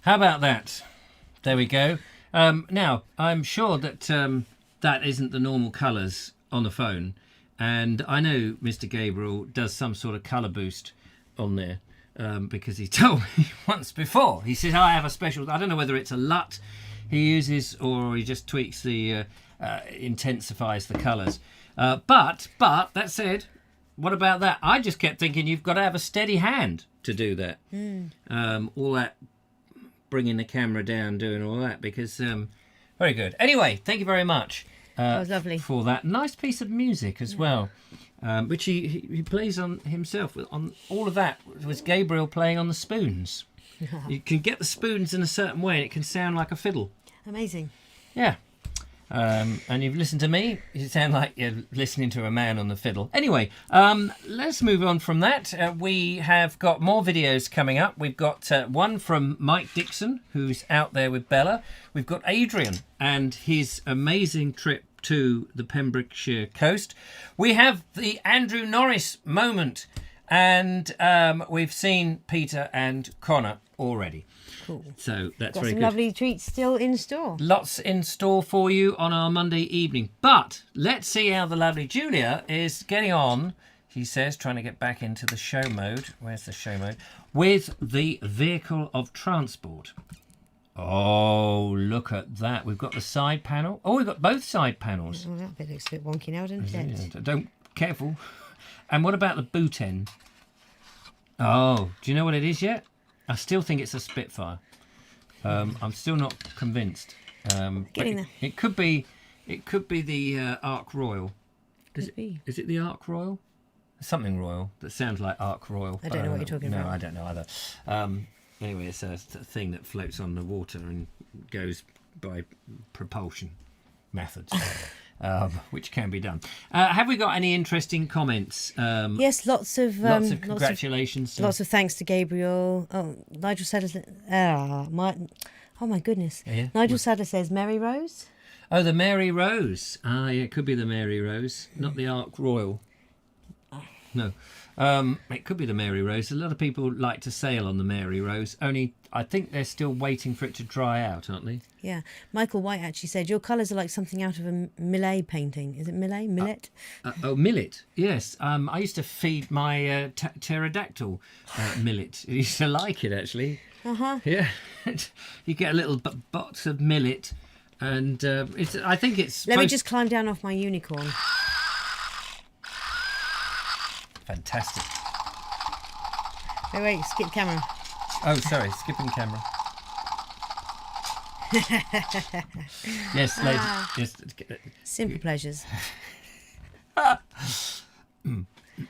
How about that? There we go. Now, I'm sure that that isn't the normal colours on the phone. And I know Mr. Gabriel does some sort of colour boost on there because he told me once before. He says, I have a special... I don't know whether it's a LUT he uses or he just tweaks the... intensifies the colours. But that said, what about that? I just kept thinking you've got to have a steady hand to do that. All that bringing the camera down, doing all that, because very good. Anyway, thank you very much.
That was lovely.
For that nice piece of music as well, which he plays on himself. On all of that was Gabriel playing on the spoons. You can get the spoons in a certain way, and it can sound like a fiddle.
Amazing.
Yeah. And you've listened to me, you sound like you're listening to a man on the fiddle. Anyway, let's move on from that. We have got more videos coming up. We've got one from Mike Dixon, who's out there with Bella. We've got Adrian and his amazing trip to the Pembrokeshire coast. We have the Andrew Norris moment, and we've seen Peter and Connor already.
Cool.
So that's
Got
very
some
good.
lovely treats still in store.
Lots in store for you on our Monday evening. But let's see how the lovely Julia is getting on, he says, trying to get back into the show mode. Where's the show mode? With the vehicle of transport. Oh, look at that. We've got the side panel. Oh, we've got both side panels.
Oh, that bit looks a bit wonky now, doesn't it?
Yeah, don't, careful. And what about the boot end? Oh, do you know what it is yet? I still think it's a Spitfire. I'm still not convinced.
Getting there.
It could be the Ark Royal. Is it the Ark Royal? Something Royal that sounds like Ark Royal.
I don't know what you're talking about.
No, I don't know either. Anyway, it's a thing that floats on the water and goes by propulsion methods. Which can be done. Have we got any interesting comments?
Yes, lots of
congratulations.
Lots of thanks to Gabriel. Oh, Nigel Sadler. My goodness.
Yeah.
Nigel Sadler says Mary Rose.
Oh, the Mary Rose. Yeah, it could be the Mary Rose, not the Ark Royal. No. It could be the Mary Rose. A lot of people like to sail on the Mary Rose, only I think they're still waiting for it to dry out, aren't they?
Yeah. Michael White actually said, your colours are like something out of a Millet painting. Is it Millet? Millet?
Millet, yes. I used to feed my pterodactyl millet. I used to like it, actually.
Uh-huh.
Yeah. You get a little box of millet, and I think it's...
Let me just climb down off my unicorn.
Fantastic.
Wait, skip camera.
Oh, sorry, skipping camera. Yes, lady. Yes.
Simple pleasures.
I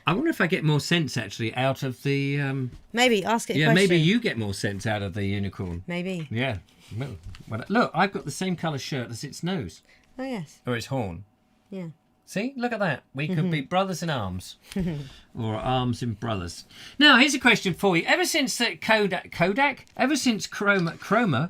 wonder if I get more sense actually out of the.
Maybe ask it a
yeah,
question.
maybe you get more sense out of the unicorn.
Maybe.
Yeah. Well, look, I've got the same colour shirt as its nose
Oh yes.
or its horn.
Yeah.
See, look at that. We could be brothers in arms, or arms in brothers. Now, here's a question for you. Ever since the Kodak, ever since chroma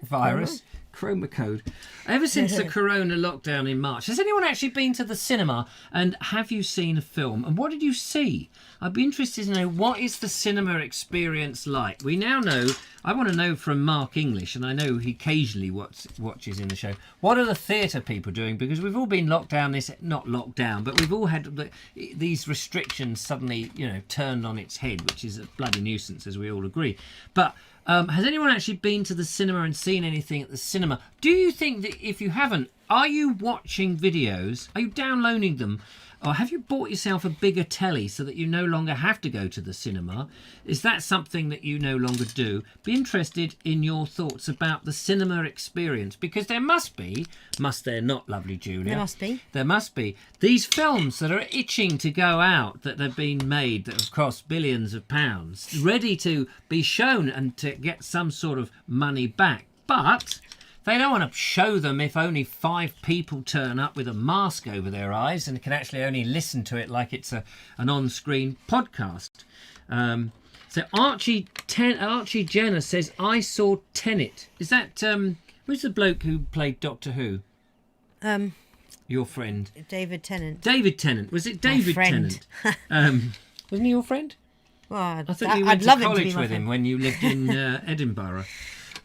virus, chroma code, ever since the Corona lockdown in March, has anyone actually been to the cinema? And have you seen a film? And what did you see? I'd be interested to know, what is the cinema experience like? We now know. I want to know from Mark English, and I know he occasionally watches in the show. What are the theatre people doing? Because we've all been locked down. Not locked down, but we've all had these restrictions suddenly, turned on its head, which is a bloody nuisance, as we all agree. But has anyone actually been to the cinema and seen anything at the cinema? Do you think that if you haven't, are you watching videos? Are you downloading them? Or have you bought yourself a bigger telly so that you no longer have to go to the cinema? Is that something that you no longer do? Be interested in your thoughts about the cinema experience, because there must there not, lovely Julia?
There must be.
There must be. These films that are itching to go out, that have been made, that have cost billions of pounds, ready to be shown and to get some sort of money back. But they don't want to show them if only 5 people turn up with a mask over their eyes and can actually only listen to it like it's an on-screen podcast. So Archie Jenner says, I saw Tenet. Is that... who's the bloke who played Doctor Who? Your friend.
David Tennant.
David Tennant. Was it David Tennant? Wasn't he your friend?
Well,
I thought you went to college with him when you lived in Edinburgh.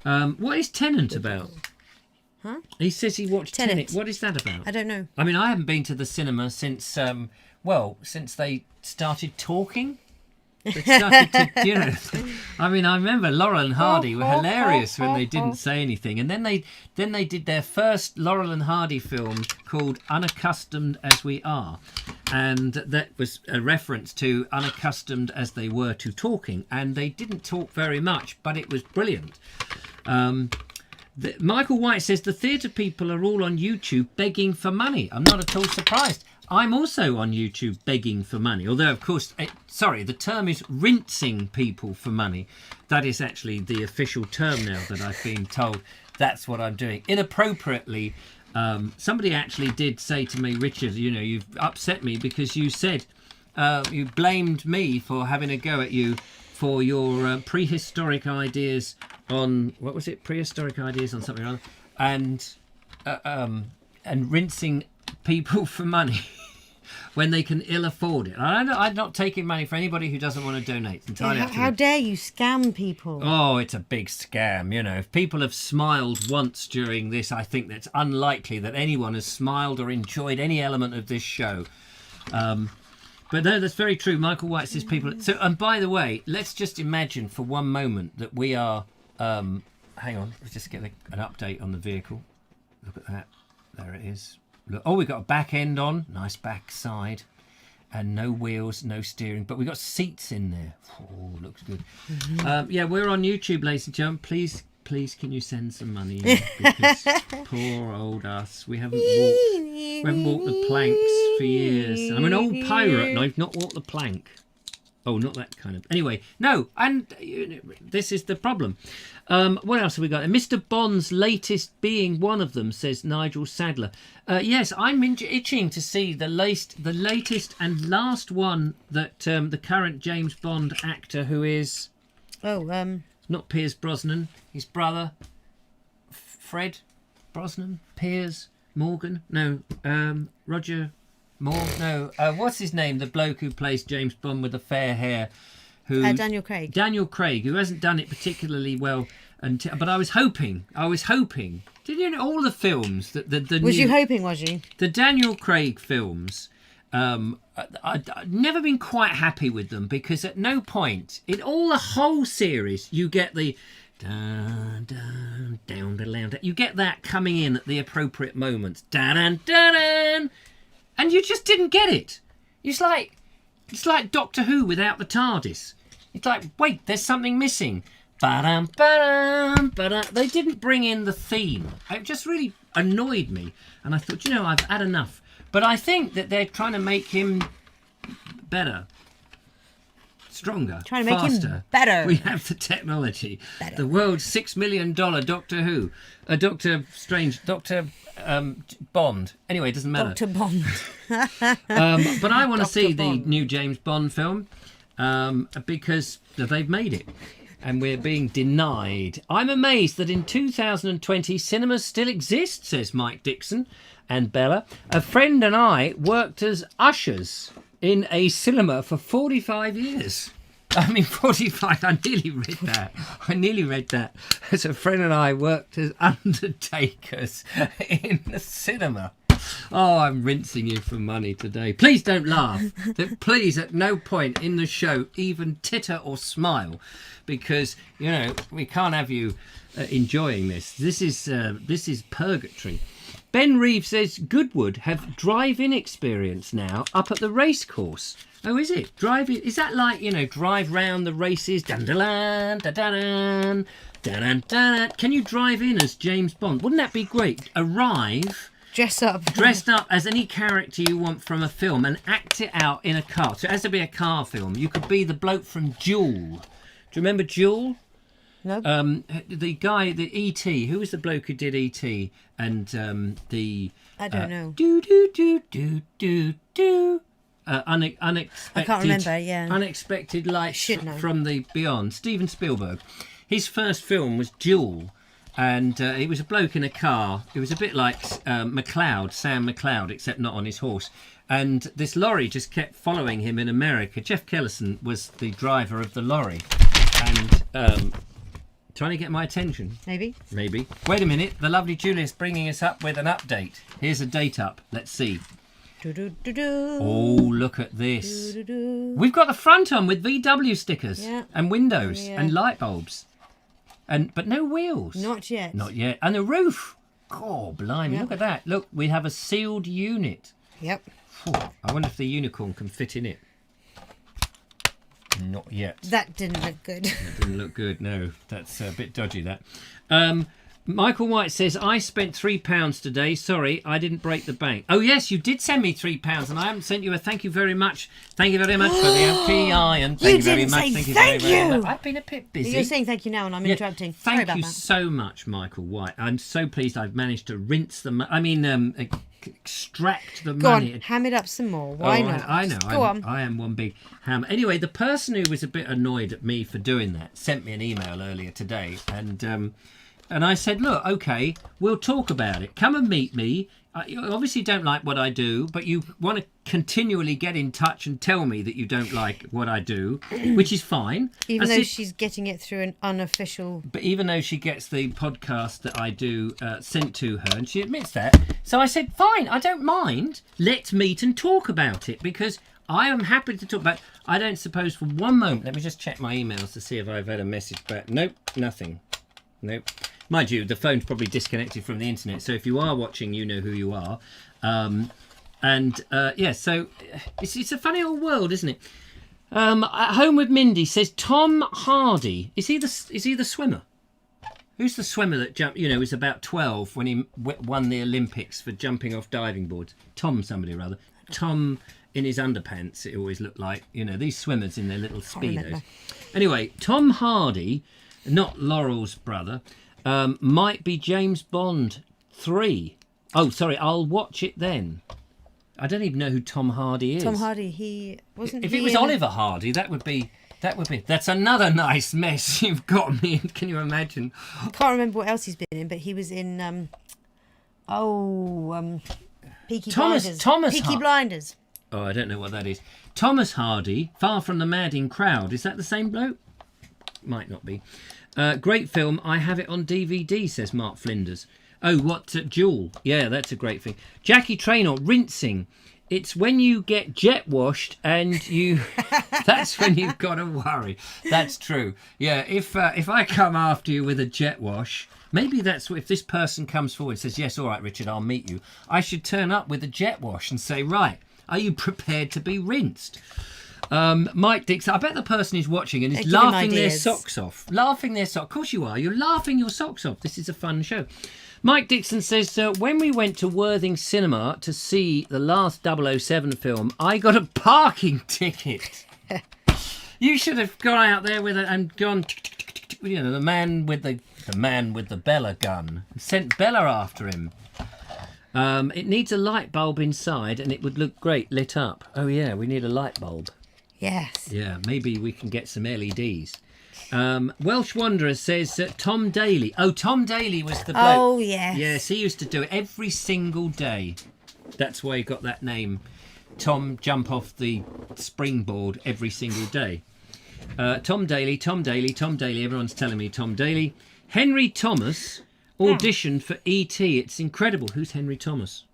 What is Tenet about?
Huh?
He says he watched Tenet. What is that about?
I don't know.
I mean, I haven't been to the cinema since, since they started talking. They started to, you know, I mean, I remember Laurel and Hardy were hilarious when they didn't say anything, and then they did their first Laurel and Hardy film called Unaccustomed as We Are, and that was a reference to unaccustomed as they were to talking, and they didn't talk very much, but it was brilliant. Michael White says the theatre people are all on YouTube begging for money. I'm not at all surprised. I'm also on YouTube begging for money. Although, of course, the term is rinsing people for money. That is actually the official term now that I've been told. That's what I'm doing. Inappropriately, somebody actually did say to me, Richard, you know, you've upset me because you said, you blamed me for having a go at you for your prehistoric ideas on, what was it? Prehistoric ideas on something or other. And rinsing people for money when they can ill afford it. I'm not taking money for anybody who doesn't want to donate. It's entirely up to
How
them.
dare you scam people?
Oh, it's a big scam, you know. If people have smiled once during this, I think that's unlikely that anyone has smiled or enjoyed any element of this show. But no, that's very true. Michael White says people... So, and by the way, let's just imagine for one moment that we are... hang on, let's just get an update on the vehicle. Look at that. There it is. Look, oh, we've got a back end on. Nice back side. And no wheels, no steering. But we've got seats in there. Oh, looks good. Yeah, we're on YouTube, ladies and gentlemen. Please, can you send some money in? Because poor old us. We haven't walked the planks for years. I'm an old pirate and I've not walked the plank. Oh, not that kind of... Anyway, no, and this is the problem. What else have we got? Mr. Bond's latest being one of them, says Nigel Sadler. Yes, I'm itching to see the latest and last one that the current James Bond actor who is... not Pierce Brosnan, his brother, Fred Brosnan, Piers Morgan, no, Roger Moore, no, what's his name, the bloke who plays James Bond with the fair hair, who
Daniel Craig.
Daniel Craig, who hasn't done it particularly well, but I was hoping. Did you know all the films that the
Was you hoping? Was you?
The Daniel Craig films? I've never been quite happy with them because at no point in all the whole series you get the dun, dun, down, down, you get that coming in at the appropriate moments, dun, dun, dun, dun, and you just didn't get it. It's like Doctor Who without the TARDIS. It's like, wait, there's something missing. Ba-dum, ba-dum, ba-dum. They didn't bring in the theme. It just really annoyed me, and I thought, I've had enough. But I think that they're trying to make him better, stronger,
trying to
faster.
Make him better.
We have the technology.
Better. The
world's $6 million Doctor Who, Doctor Strange, Doctor Bond. Anyway, it doesn't matter.
Dr. Bond.
But I want to see
Bond.
the new James Bond film because they've made it. And we're being denied. I'm amazed that in 2020 cinemas still exist, says Mike Dixon and Bella. A friend and I worked as ushers in a cinema for 45 years. I mean, 45, I nearly read that. As a friend and I worked as undertakers in the cinema. Oh, I'm rinsing you for money today. Please don't laugh. Please, at no point in the show, even titter or smile, because, we can't have you enjoying this. This is purgatory. Ben Reeves says Goodwood have drive-in experience now up at the racecourse. Oh, is it? Drive-in? Is that like, drive round the races? Dun-dun-dun, dun-dun-dun, dun-dun-dun. Can you drive in as James Bond? Wouldn't that be great? Arrive... Dressed up as any character you want from a film and act it out in a car. So it has to be a car film. You could be the bloke from Duel. Do you remember Duel?
No.
The guy, the E.T. Who was the bloke who did E.T. and the...
I don't know.
Unexpected...
I can't remember, yeah.
Unexpected Light from the Beyond. Steven Spielberg. His first film was Duel. And he was a bloke in a car. It was a bit like Sam McLeod, except not on his horse. And this lorry just kept following him in America. Jeff Kellison was the driver of the lorry. And Trying to get my attention.
Maybe.
Maybe. Wait a minute. The lovely Julia's bringing us up with an update. Here's a date up. Let's see.
Do-do-do-do.
Oh, look at this.
Do-do-do.
We've got the front on with VW stickers and windows
Yeah.
and light bulbs. But no wheels.
Not yet.
Not yet. And the roof. Oh, blimey.
Yep.
Look at that. Look, we have a sealed unit.
Yep.
Phew, I wonder if the unicorn can fit in it. Not yet.
That didn't look good.
That didn't look good, no. That's a bit dodgy, that. Michael White says, I spent £3 today. Sorry, I didn't break the bank. Oh, yes, you did send me £3 and I haven't sent you a thank you very much. Thank you very much for the LPI and thank you very
didn't
much.
say
Thank you
thank
very, very
you.
much. I've been a bit busy.
You're saying thank you now and I'm interrupting. Sorry
Thank
about
you
that.
so much, Michael White. I'm so pleased I've managed to rinse the extract the
Go
money.
on, ham it up some more. Why not?
I know.
Go on.
I am one big ham. Anyway, the person who was a bit annoyed at me for doing that sent me an email earlier today, and I said, look, okay, we'll talk about it. Come and meet me. You obviously don't like what I do, but you want to continually get in touch and tell me that you don't like what I do, which is fine.
Even
I
though
said-
she's getting it through an unofficial...
But even though she gets the podcast that I do sent to her, and she admits that, so I said, fine, I don't mind. Let's meet and talk about it, because I am happy to talk about it. I don't suppose for one moment... Let me just check my emails to see if I've had a message back. Nope, nothing. Nope. Mind you, the phone's probably disconnected from the internet, so if you are watching, you know who you are. So it's a funny old world, isn't it? At Home with Mindy says Tom Hardy. Is he the swimmer? Who's the swimmer that jumped? You know, was about 12 when he won the Olympics for jumping off diving boards. Tom, somebody or other. Tom in his underpants. It always looked like. You know, these swimmers in their little speedos. Anyway, Tom Hardy, not Laurel's brother, might be James Bond 3. Oh, sorry. I'll watch it then. I don't even know who Tom Hardy is.
Tom Hardy, he wasn't.
If it was Oliver Hardy, that would be. That's another nice mess you've got me in. Can you imagine?
I can't remember what else he's been in, but he was in. Peaky Blinders. Peaky Blinders.
Oh, I don't know what that is. Thomas Hardy, Far From the Madding Crowd. Is that the same bloke? Might not be. Great film. I have it on DVD, says Mark Flinders. Oh, what? Jewel. Yeah, that's a great thing. Jackie Traynor, rinsing. It's when you get jet washed and you... that's when you've got to worry. That's true. Yeah, if I come after you with a jet wash, maybe that's... If this person comes forward and says, yes, all right, Richard, I'll meet you, I should turn up with a jet wash and say, right, are you prepared to be rinsed? Mike Dixon, I bet the person is watching and is laughing their socks off. Laughing their socks. Of course you are. You're laughing your socks off. This is a fun show. Mike Dixon says, when we went to Worthing Cinema to see the last 007 film, I got a parking ticket. You should have gone out there with it and gone, you know, the man with the Bella gun, and sent Bella after him. It needs a light bulb inside and it would look great lit up. Oh yeah, we need a light bulb.
Yes.
Yeah, maybe we can get some LEDs. Welsh Wanderer says Tom Daly. Oh, Tom Daly was the bloke.
Oh, yes.
Yes, he used to do it every single day. That's why he got that name. Tom jump off the springboard every single day. Tom Daly. Everyone's telling me Tom Daly. Henry Thomas auditioned for E.T. It's incredible. Who's Henry Thomas?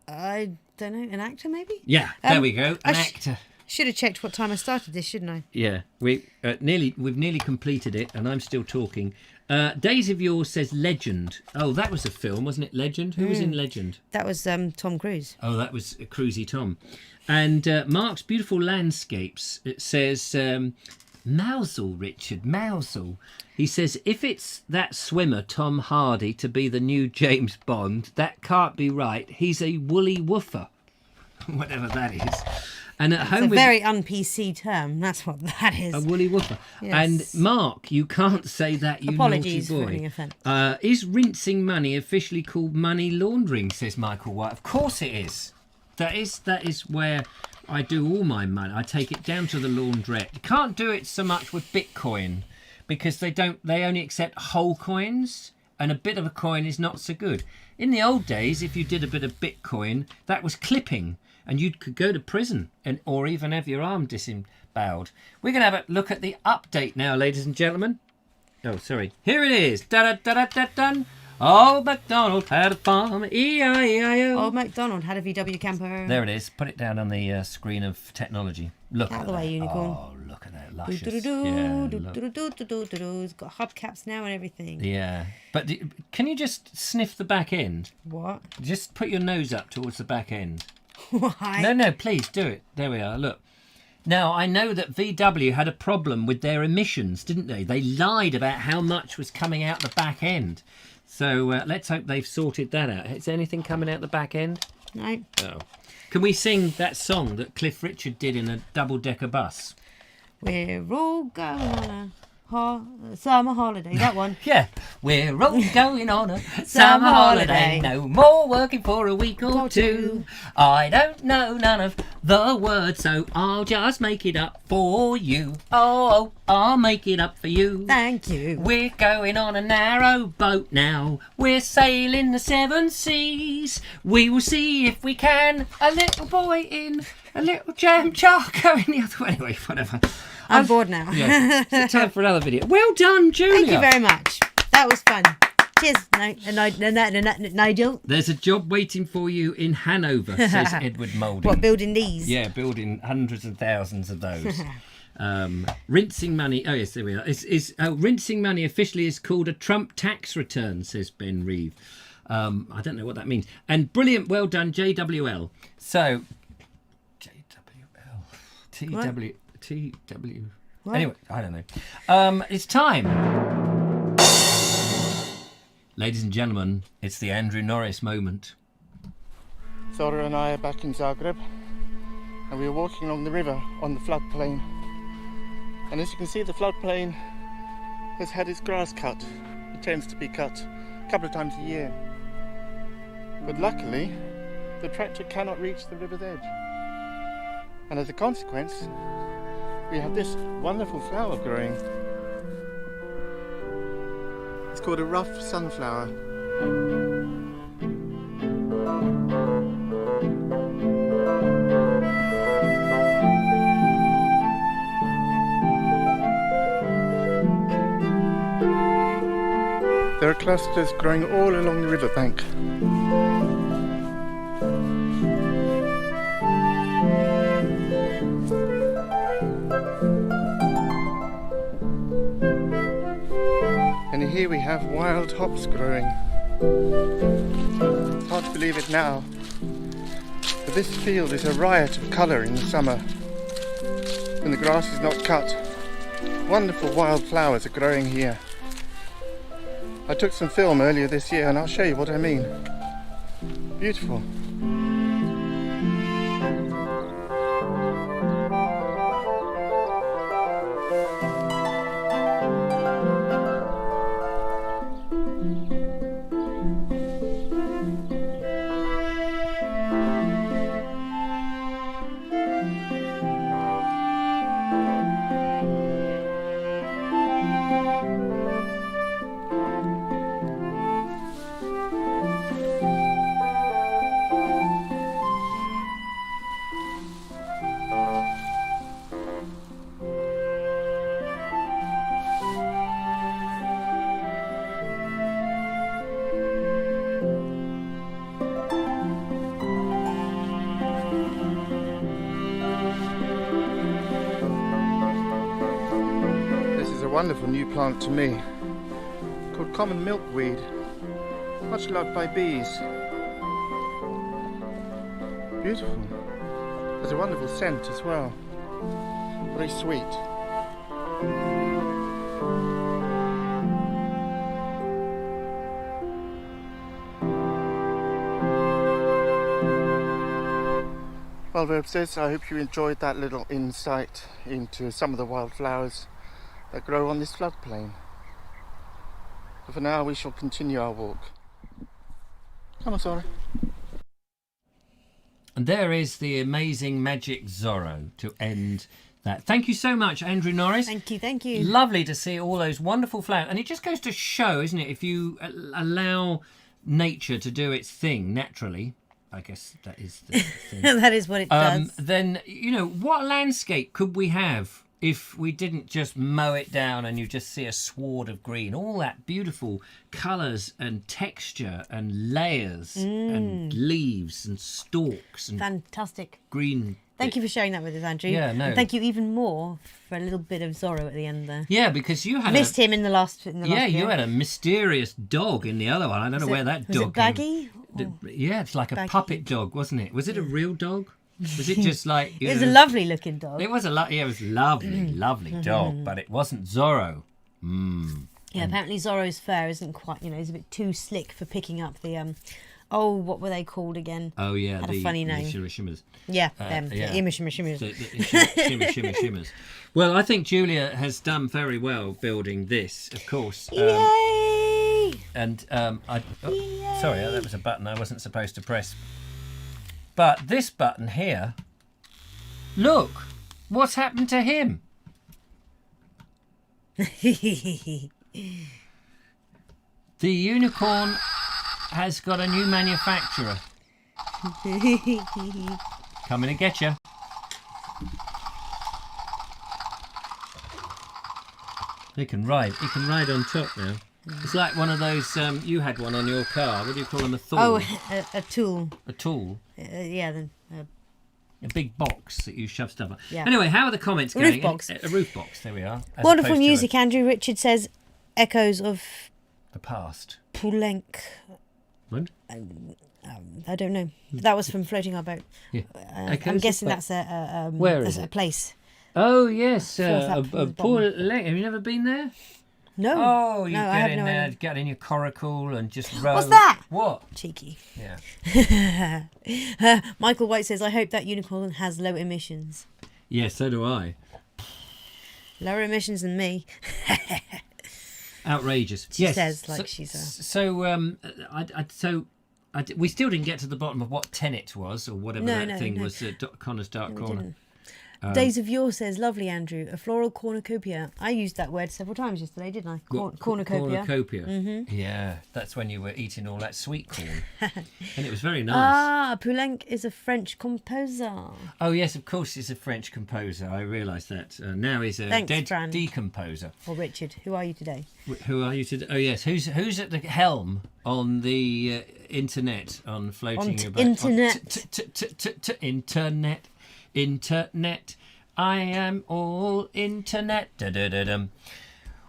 I don't know. An actor, maybe?
Yeah, there we go. An actor.
Should have checked what time I started this, shouldn't I?
Yeah, we've nearly completed it, and I'm still talking. Days of Yours says Legend. Oh, that was a film, wasn't it? Legend. Who was in Legend?
That was Tom Cruise.
Oh, that was Cruisy Tom. And Mark's Beautiful Landscapes. It says Mousel, Richard Mousel. He says if it's that swimmer Tom Hardy to be the new James Bond, that can't be right. He's a woolly woofer, whatever that is. And at home,
it's a very un-PC term. That's what that is.
A woolly woofer.
Yes.
And Mark, you can't say that, you
Apologies
naughty boy.
for any offence.
Is rinsing money officially called money laundering? Says Michael White. Of course it is. That is where I do all my money. I take it down to the laundrette. You can't do it so much with Bitcoin because they only accept whole coins, and a bit of a coin is not so good. In the old days, if you did a bit of Bitcoin, that was clipping. And you could go to prison or even have your arm disemboweled. We're going to have a look at the update now, ladies and gentlemen. Oh, sorry. Here it is. Da-da-da-da-da-dun. Old MacDonald had a farm. E-I-E-I-O.
Old MacDonald had a VW camper.
There it is. Put it down on the screen of technology. Look
Out
at
the way,
that.
unicorn.
Oh, look at that. Luscious.
It's got hubcaps now and everything.
Yeah. But can you just sniff the back end?
What?
Just put your nose up towards the back end.
Why?
No, please do it. There we are. Look. Now, I know that VW had a problem with their emissions, didn't they? They lied about how much was coming out the back end. So let's hope they've sorted that out. Is there anything coming out the back end?
No.
Oh. Can we sing that song that Cliff Richard did in a double-decker bus?
We're all going on a summer holiday. That one.
Yeah. We're all going on a summer holiday. No more working for a week or two. I don't know none of the words, so I'll just make it up for you. Oh, I'll make it up for you.
Thank you.
We're going on a narrow boat now. We're sailing the seven seas. We will see if we can. A little boy in a little jam jar going the other way. Anyway, whatever.
I'm bored now.
Yeah. It's time for another video. Well done, Julia.
Thank you very much. That was fun. Cheers, Nigel.
There's a job waiting for you in Hanover, says Edward Moulding.
What, building these?
Yeah, building hundreds and thousands of those. Rinsing money. Oh, yes, there we are. Rinsing money officially is called a Trump tax return, says Ben Reeve. I don't know what that means. And brilliant, well done, JWL. So, JWL. TW.
What?
Anyway, I don't know. It's time. Ladies and gentlemen, it's the Andrew Norris moment.
Zora and I are back in Zagreb, and we are walking along the river on the floodplain. And as you can see, the floodplain has had its grass cut. It tends to be cut a couple of times a year. But luckily, the tractor cannot reach the river's edge. And as a consequence, we have this wonderful flower growing. It's called a rough sunflower. There are clusters growing all along the riverbank. And here we have wild hops growing. It's hard to believe it now, but this field is a riot of colour in the summer. When the grass is not cut, wonderful wildflowers are growing here. I took some film earlier this year and I'll show you what I mean. Beautiful. Wonderful new plant to me, called common milkweed, much loved by bees. Beautiful. Has a wonderful scent as well. Very sweet. Well, Vobes says, I hope you enjoyed that little insight into some of the wildflowers that grow on this floodplain. But for now, we shall continue our walk. Come on, Zora.
And there is the amazing magic Zorro to end that. Thank you so much, Andrew Norris.
Thank you, thank you.
Lovely to see all those wonderful flowers. And it just goes to show, isn't it, if you allow nature to do its thing naturally, I guess that is the thing.
That is what it does.
Then, you know, what landscape could we have if we didn't just mow it down and you just see a sward of green, all that beautiful colours and texture and layers and leaves and stalks and
Fantastic.
green.
Thank you for sharing that with us, Andrew.
Yeah, no.
And thank you even more for a little bit of Zorro at the end there.
Yeah, because you had
Missed him in the last.
you
video.
had a mysterious dog in the other one. I don't know where that
Was it
dog came.
Baggy?
Yeah, it's like a
Baggy.
puppet dog, wasn't it? Was it a real dog? Was it just like...
It was a lovely looking dog.
It was it was lovely, lovely dog, but it wasn't Zorro.
Yeah, apparently Zorro's fur isn't quite, he's a bit too slick for picking up the, what were they called again?
Oh, yeah.
Had a funny name.
The shimmers.
Yeah, them.
yeah.
The shimmers.
Shimmers. Well, I think Julia has done very well building this, of course.
Yay!
And, sorry, that was a button I wasn't supposed to press. But this button here, look, what's happened to him? The unicorn has got a new manufacturer. Coming to get you. He can ride on top now. It's like one of those, you had one on your car. What do you call them? A tool?
Oh, a tool.
A tool?
Yeah, then.
A big box that you shove stuff on.
Yeah.
Anyway, how are the comments going?
Roof box.
A roof box, there we are. As
Wonderful
opposed to
music, Andrew. Richard says, echoes of
the past.
Poulenc.
What?
I don't know. That was from Floating Our Boat.
Yeah.
I'm guessing that's a
Where
that's
is
a
it?
place.
Oh, yes.
Fourth up from the bottom.
Have you never been there?
No.
Oh, you
No, I
get
have
in
no
there,
idea.
get in your coracle and just row.
What's that?
What?
Cheeky.
Yeah.
Michael White says, I hope that unicorn has low emissions.
Yeah, so do I.
Lower emissions than me.
Outrageous.
She
yes.
says like she's a...
So, we still didn't get to the bottom of what Tenet was or whatever thing was. Connor's Dark Corner.
Didn't. Days of Yore says, lovely, Andrew. A floral cornucopia. I used that word several times yesterday, didn't I? Cornucopia.
Cornucopia.
Mm-hmm.
Yeah, that's when you were eating all that sweet corn. And it was very nice.
Ah, Poulenc is a French composer.
Oh, yes, of course he's a French composer. I realised that. Now he's a
Thanks,
dead
Fran.
decomposer.
Or Richard, who are you today?
Who are you today? Oh, yes. Who's at the helm on the internet, on floating about?
Internet.
Internet. I am all internet. Da-da-da-dum.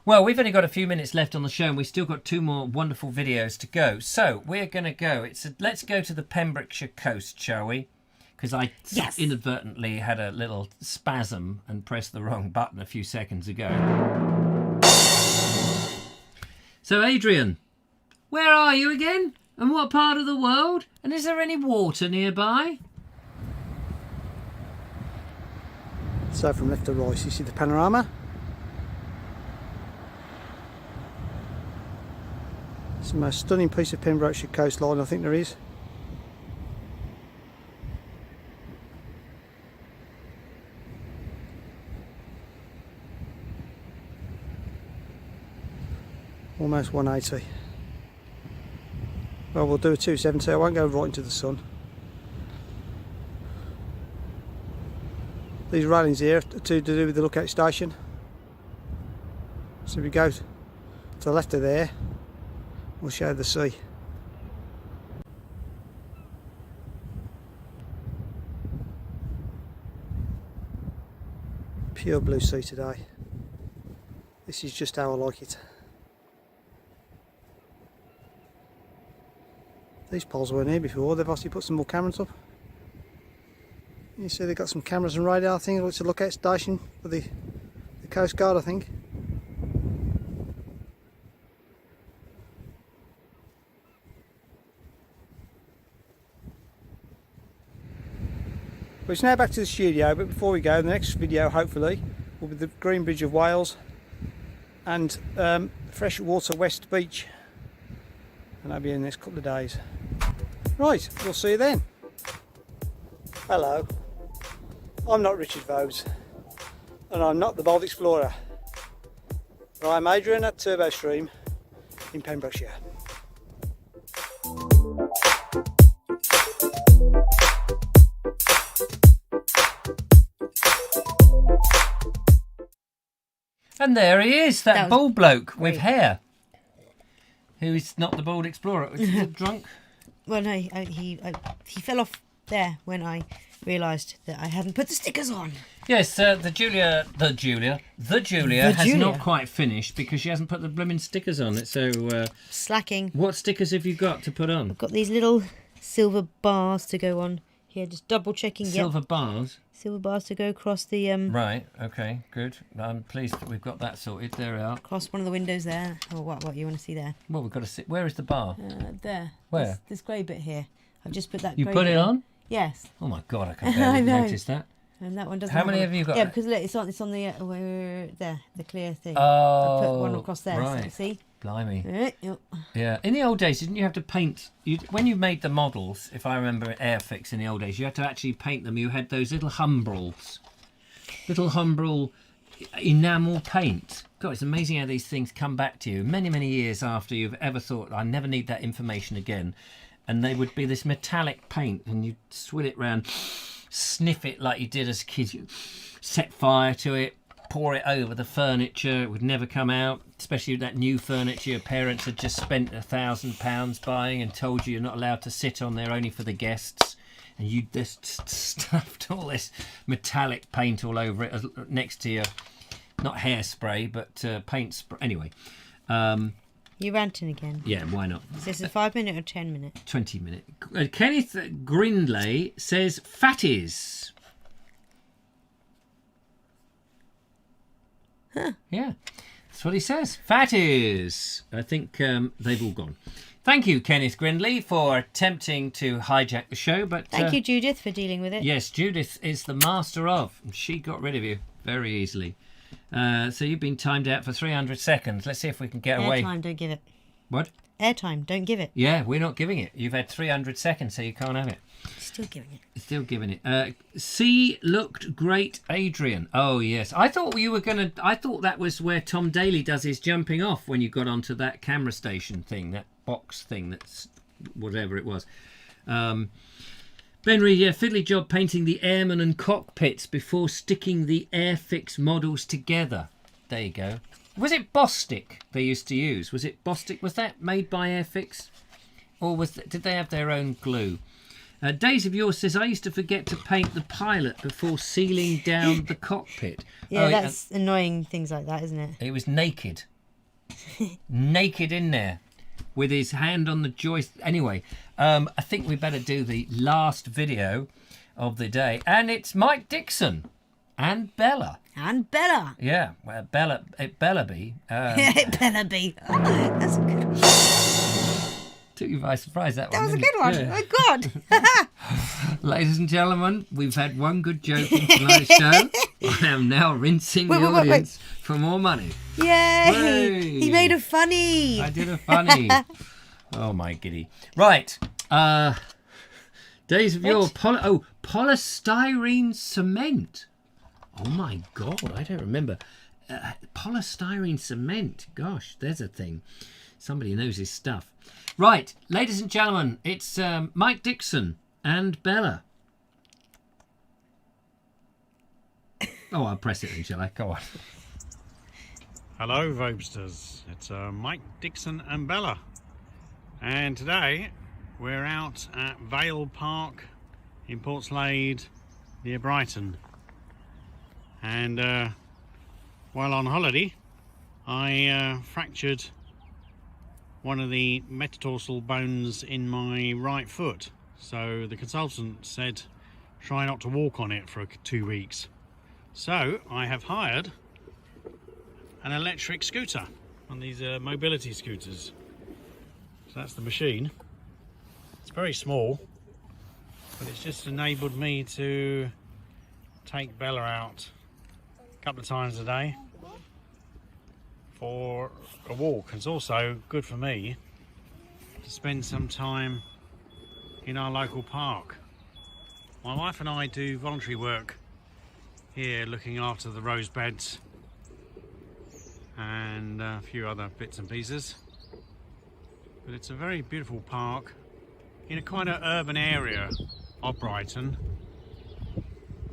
Well, we've only got a few minutes left on the show and we've still got 2 more wonderful videos to go. So we're going to go. Let's go to the Pembrokeshire coast, shall we? Because I inadvertently had a little spasm and pressed the wrong button a few seconds ago. So, Adrian, where are you again? And what part of the world? And is there any water nearby?
So from left to right, you see the panorama. It's the most stunning piece of Pembrokeshire coastline I think there is. Almost 180. Well, we'll do a 270. I won't go right into the sun. These railings here are to do with the lookout station. So if we go to the left of there, we'll show the sea. Pure blue sea today. This is just how I like it. These poles weren't here before, they've obviously put some more cameras up. You see they've got some cameras and radar things. It's a lookout station for the Coast Guard, I think. But it's now back to the studio, but before we go, the next video hopefully will be the Green Bridge of Wales and Freshwater West Beach, and that'll be in the next couple of days. Right, we'll see you then. Hello, I'm not Richard Vobes and I'm not the Bold Explorer, but I'm Adrian at Turbo Stream in Pembrokeshire.
And there he is, that
was
bald bloke with
great.
hair. Who's not the bald explorer. Is he drunk?
Well, no, he fell off there when I realised that I hadn't put the stickers on.
Yes, the Julia has
Julia.
not quite finished because she hasn't put the blooming stickers on it. So,
Slacking.
what stickers have you got to put on?
I've got these little silver bars to go on here, just double checking.
Silver bars.
Silver bars to go across the
Right. Okay. Good. I'm pleased that we've got that sorted. There we are.
across one of the windows there. Oh, what you want to see there?
Well, we've got to sit. Where is the bar?
There.
Where?
This grey bit here. I've just put that.
You
grey
put
bit
it on?
Yes.
Oh my God! I can't barely
know.
notice that.
And that one doesn't.
How many have you got?
Yeah, because look, it's on the there, the clear thing.
Oh,
I put one across there.
right.
So, see?
Blimey.
Yep.
Yeah. In the old days, didn't you have to paint? When you made the models, if I remember Airfix in the old days, you had to actually paint them. You had those little humbrels, enamel paint. God, it's amazing how these things come back to you many, many years after you've ever thought, I never need that information again. And they would be this metallic paint, and you'd swill it round, sniff it like you did as a kid. You'd set fire to it, pour it over the furniture. It would never come out, especially that new furniture your parents had just spent £1,000 buying and told you you're not allowed to sit on there, only for the guests. And you just stuffed all this metallic paint all over it next to your, not hairspray, but paint spray. Anyway.
You're ranting again.
Yeah, why not?
Is this a 5 minute or 10 minute?
20 minute. Kenneth Grindlay says fatties.
Huh.
Yeah, that's what he says. Fatties. I think they've all gone. Thank you, Kenneth Grindlay, for attempting to hijack the show. But
Thank you, Judith, for dealing with it.
Yes, Judith is the master of. She got rid of you very easily. So you've been timed out for 300 seconds. Let's see if we can get away.
Airtime, don't give it.
What?
Airtime, don't give it.
Yeah, we're not giving it. You've had 300 seconds, so you can't have it.
Still giving it.
Still giving it. C looked great, Adrian. Oh yes, I thought you were gonna. I thought that was where Tom Daly does his jumping off when you got onto that camera station thing, that box thing. That's whatever it was. Ben Reed, yeah, fiddly job painting the airmen and cockpits before sticking the Airfix models together. There you go. Was it Bostik they used to use? Was it Bostik? Was that made by Airfix? Or did they have their own glue? Days of Yours says, I used to forget to paint the pilot before sealing down the cockpit.
Yeah, that's annoying things like that, isn't it?
It was naked. Naked in there with his hand on the joist. Anyway, I think we better do the last video of the day. And it's Mike Dixon and Bella.
And Bella.
Yeah, well, Bella be.
It better be. Oh, that's a good one.
Took you by surprise, that one.
That was a
didn't
good one.
it?
Yeah. Oh, God.
Ladies and gentlemen, we've had one good joke in tonight's show. I am now rinsing the audience for more money.
Yay!
Hey.
He made a funny.
I did a funny. Oh, my giddy. Right. Days of Yore. Polystyrene cement. Oh, my God. I don't remember. Polystyrene cement. Gosh, there's a thing. Somebody knows his stuff. Right, ladies and gentlemen, it's Mike Dixon and Bella. Oh, I'll press it then, shall I? Go on.
Hello, Vobesters. It's Mike Dixon and Bella. And today we're out at Vale Park in Portslade near Brighton. And while on holiday, I fractured one of the metatarsal bones in my right foot. So the consultant said try not to walk on it for 2 weeks. So I have hired an electric scooter, on these mobility scooters. So that's the machine. It's very small, but it's just enabled me to take Bella out a couple of times a day for a walk. It's also good for me to spend some time in our local park. My wife and I do voluntary work here looking after the rose beds and a few other bits and pieces, but it's a very beautiful park in a kind of urban area of Brighton.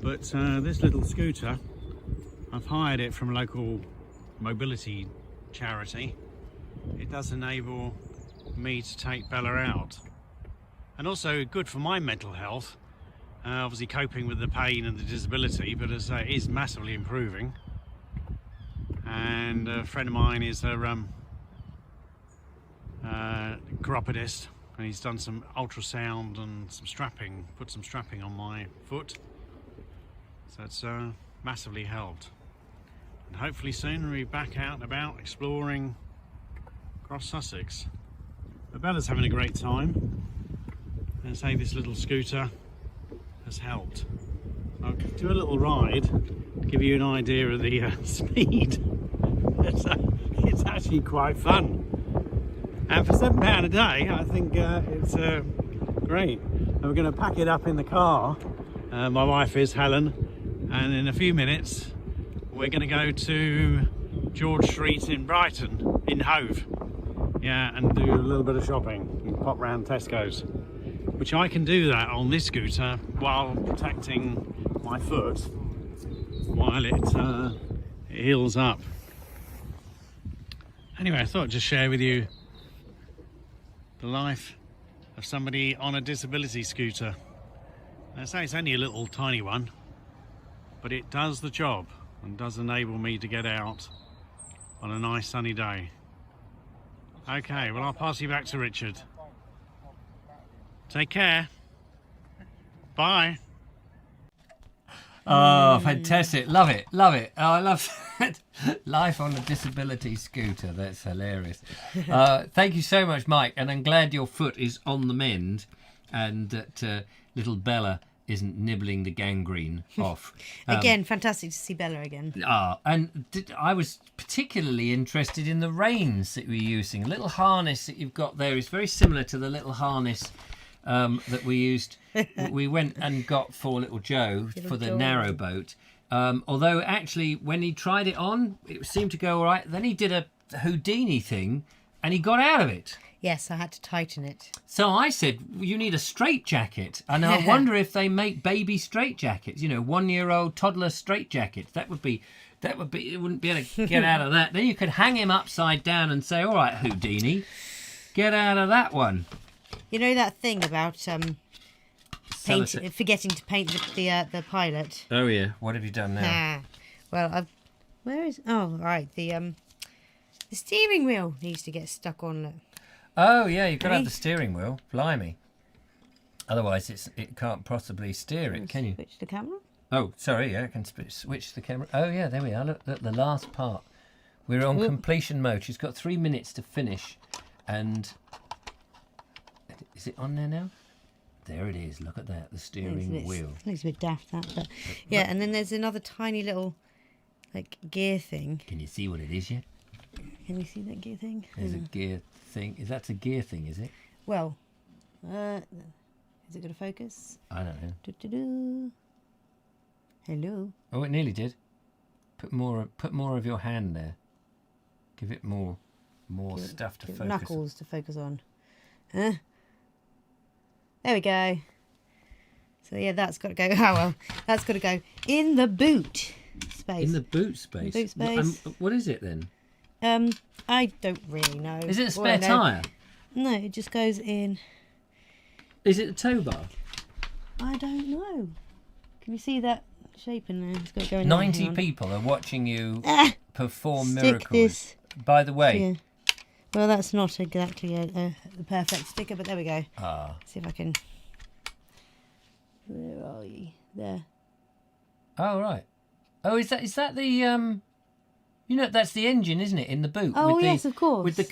But this little scooter, I've hired it from a local mobility charity, it does enable me to take Bella out. And also good for my mental health, obviously coping with the pain and the disability, but as it is massively improving. And a friend of mine is a chiropodist, and he's done some ultrasound and some strapping, put some strapping on my foot, so it's massively helped. And hopefully soon we'll be back out and about exploring across Sussex. But Bella's having a great time, and say this little scooter has helped. I'll do a little ride to give you an idea of the speed. It's actually quite fun, and for £7 a day I think it's great. And we're going to pack it up in the car, my wife is Helen, and in a few minutes we're going to go to George Street in Brighton, in Hove, yeah, and do a little bit of shopping and pop round Tesco's, which I can do that on this scooter while protecting my foot while it heals up. Anyway, I thought I'd just share with you the life of somebody on a disability scooter. I say it's only a little tiny one, but it does the job and does enable me to get out on a nice sunny day. Okay, well I'll pass you back to Richard. Take care. Bye.
Oh, fantastic. Love it. Love it. Oh, I love that. Life on a disability scooter. That's hilarious. Thank you so much, Mike. And I'm glad your foot is on the mend and that little Bella isn't nibbling the gangrene off.
Again, fantastic to see Bella again.
I was particularly interested in the reins that we're using. A little harness that you've got there is very similar to the little harness that we used. We went and got for little Joe for the narrowboat. Although actually, when he tried it on, it seemed to go all right. Then he did a Houdini thing, and he got out of it.
Yes, I had to tighten it.
So I said, you need a straitjacket. And I wonder if they make baby straitjackets, 1-year-old toddler straitjackets. That would be, it wouldn't be able to get out of that. Then you could hang him upside down and say, all right, Houdini, get out of that one.
You know that thing about forgetting to paint the pilot?
Oh, yeah. What have you done now?
Well, right. The steering wheel needs to get stuck on. Look.
Oh, yeah, you've got to have the steering wheel. Blimey. Otherwise, it can't possibly steer it, can you?
Switch the camera?
Oh, sorry, yeah, I can switch the camera. Oh, yeah, there we are. Look, the last part. We're on completion mode. She's got 3 minutes to finish. And is it on there now? There it is. Look at that, the steering wheel.
Looks a bit daft, that. But yeah, and then there's another tiny little, gear thing.
Can you see what it is yet?
Can you see that gear thing?
There's a gear thing. That's a gear thing, is it?
Well, is it going to focus?
I don't know.
Do-do-do. Hello.
Oh, it nearly did. Put more of your hand there. Give it more stuff to focus.
Knuckles to focus on. Huh? There we go. So yeah, that's got to go. Oh well, that's got to go in the boot space.
In the boot space.
Boot space.
What is it then?
I don't really know.
Is it a spare tyre?
No, it just goes in.
Is it a tow bar?
I don't know. Can you see that shape in there? It's got to go in
90
there.
people are watching you perform
Stick
miracles.
This.
By the way.
Yeah. Well, that's not exactly the perfect sticker, but there we go. See if I can. Where are you? There.
Oh right. Oh, is that the that's the engine, isn't it, in the boot?
Oh yes, of course.
With the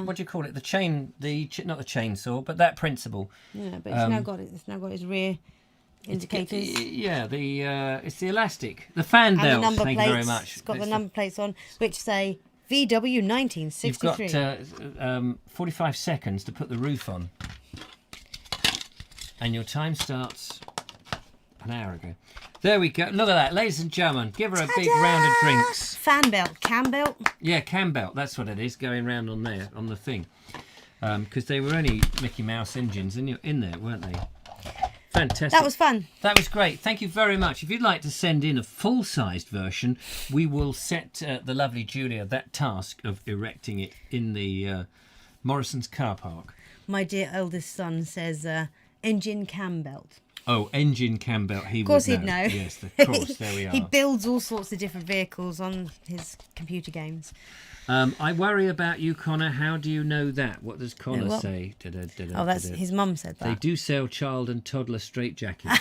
what do you call it? The chain, not the chainsaw, but that principle.
Yeah, but it's now got it. It's now got its rear indicators.
It's the elastic, the fan belt.
The number
thank
plates.
you very much.
It's got the number plates on, which say VW 1963.
You've got 45 seconds to put the roof on, and your time starts an hour ago. There we go. Look at that, ladies and gentlemen. Give her a big round of drinks.
Fan belt, cam belt.
Yeah, cam belt. That's what it is. Going round on there, on the thing, because they were only Mickey Mouse engines in there, weren't they? Fantastic.
That was fun.
That was great. Thank you very much. If you'd like to send in a full-sized version, we will set the lovely Julia that task of erecting it in the Morrison's car park.
My dear eldest son says engine cam belt.
Oh, engine cam belt.
Of course he'd know.
Yes, of course. There we are.
He builds all sorts of different vehicles on his computer games.
I worry about you, Connor. How do you know that? What does Connor
what?
say?
Oh, that's his mum said that.
They do sell child and toddler straitjackets.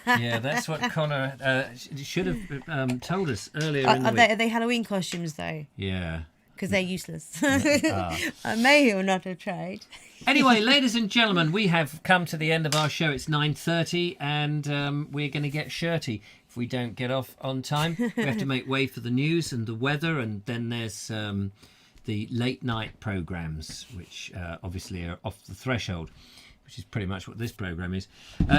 Yeah, that's what Connor should have told us earlier in the week.
Are they Halloween costumes, though?
Yeah.
Because they're useless. I may or not have tried.
Anyway, ladies and gentlemen, we have come to the end of our show. It's 9:30 and we're going to get shirty if we don't get off on time. We have to make way for the news and the weather, and then there's the late night programmes, which obviously are off the threshold, which is pretty much what this programme is.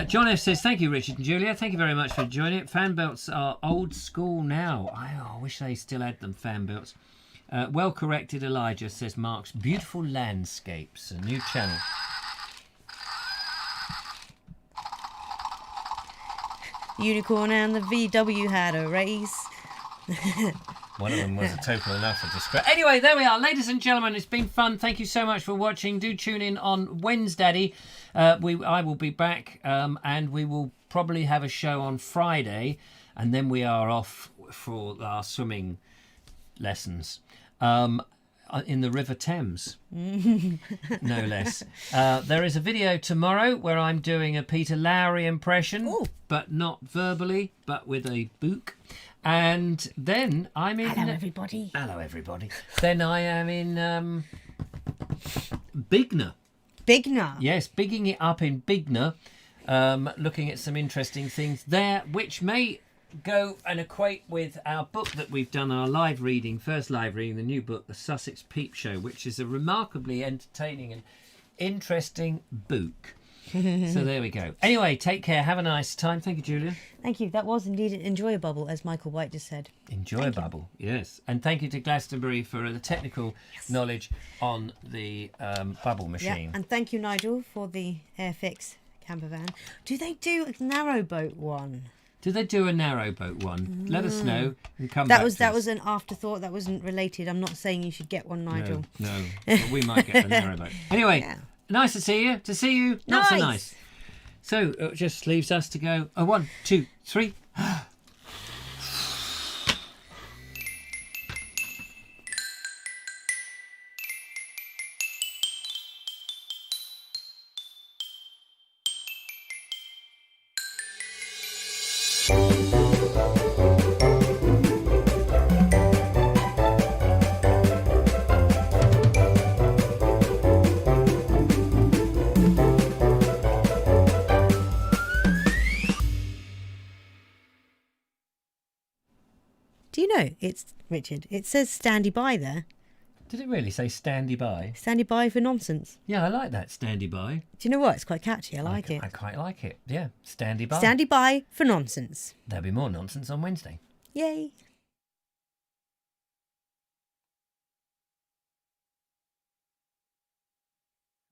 John F. says, thank you, Richard and Julia. Thank you very much for joining it. Fan belts are old school now. I wish they still had them, fan belts. Well corrected, Elijah, says Mark's beautiful landscapes, a new channel.
Unicorn and the VW had a race.
One of them was a total enough of disgrace. Anyway, there we are, ladies and gentlemen. It's been fun. Thank you so much for watching. Do tune in on Wednesday. I will be back, and we will probably have a show on Friday, and then we are off for our swimming lessons. In the River Thames, no less. There is a video tomorrow where I'm doing a Peter Lowry impression, but not verbally, but with a book. And then I'm in...
Hello, everybody.
Hello, everybody. Then I am in Bignor.
Bignor?
Yes, bigging it up in Bignor, looking at some interesting things there, which may go and equate with our book that we've done, our first live reading, the new book, The Sussex Peep Show, which is a remarkably entertaining and interesting book. So there we go. Anyway, take care. Have a nice time. Thank you, Julia.
Thank you. That was indeed an enjoy-a-bubble, as Michael White just said.
Enjoy-a-bubble, yes. And thank you to Glastonbury for the technical knowledge on the bubble machine.
Yeah, and thank you, Nigel, for the Airfix camper van. Do they do a narrowboat one?
Do they do a narrowboat one? Let us know and come back.
That was an afterthought. That wasn't related. I'm not saying you should get one, Nigel.
No, but we might get the narrowboat. Anyway, nice to see you. To see you, not so nice. So it just leaves us to go. 1, 2, 3.
Do you know, it's Richard, it says standy by there.
Did it really say standy by?
Standy by for nonsense.
Yeah, I like that, standy by.
Do you know what? It's quite catchy. I like it.
I quite like it. Yeah, standy by.
Standy by for nonsense.
There'll be more nonsense on Wednesday.
Yay.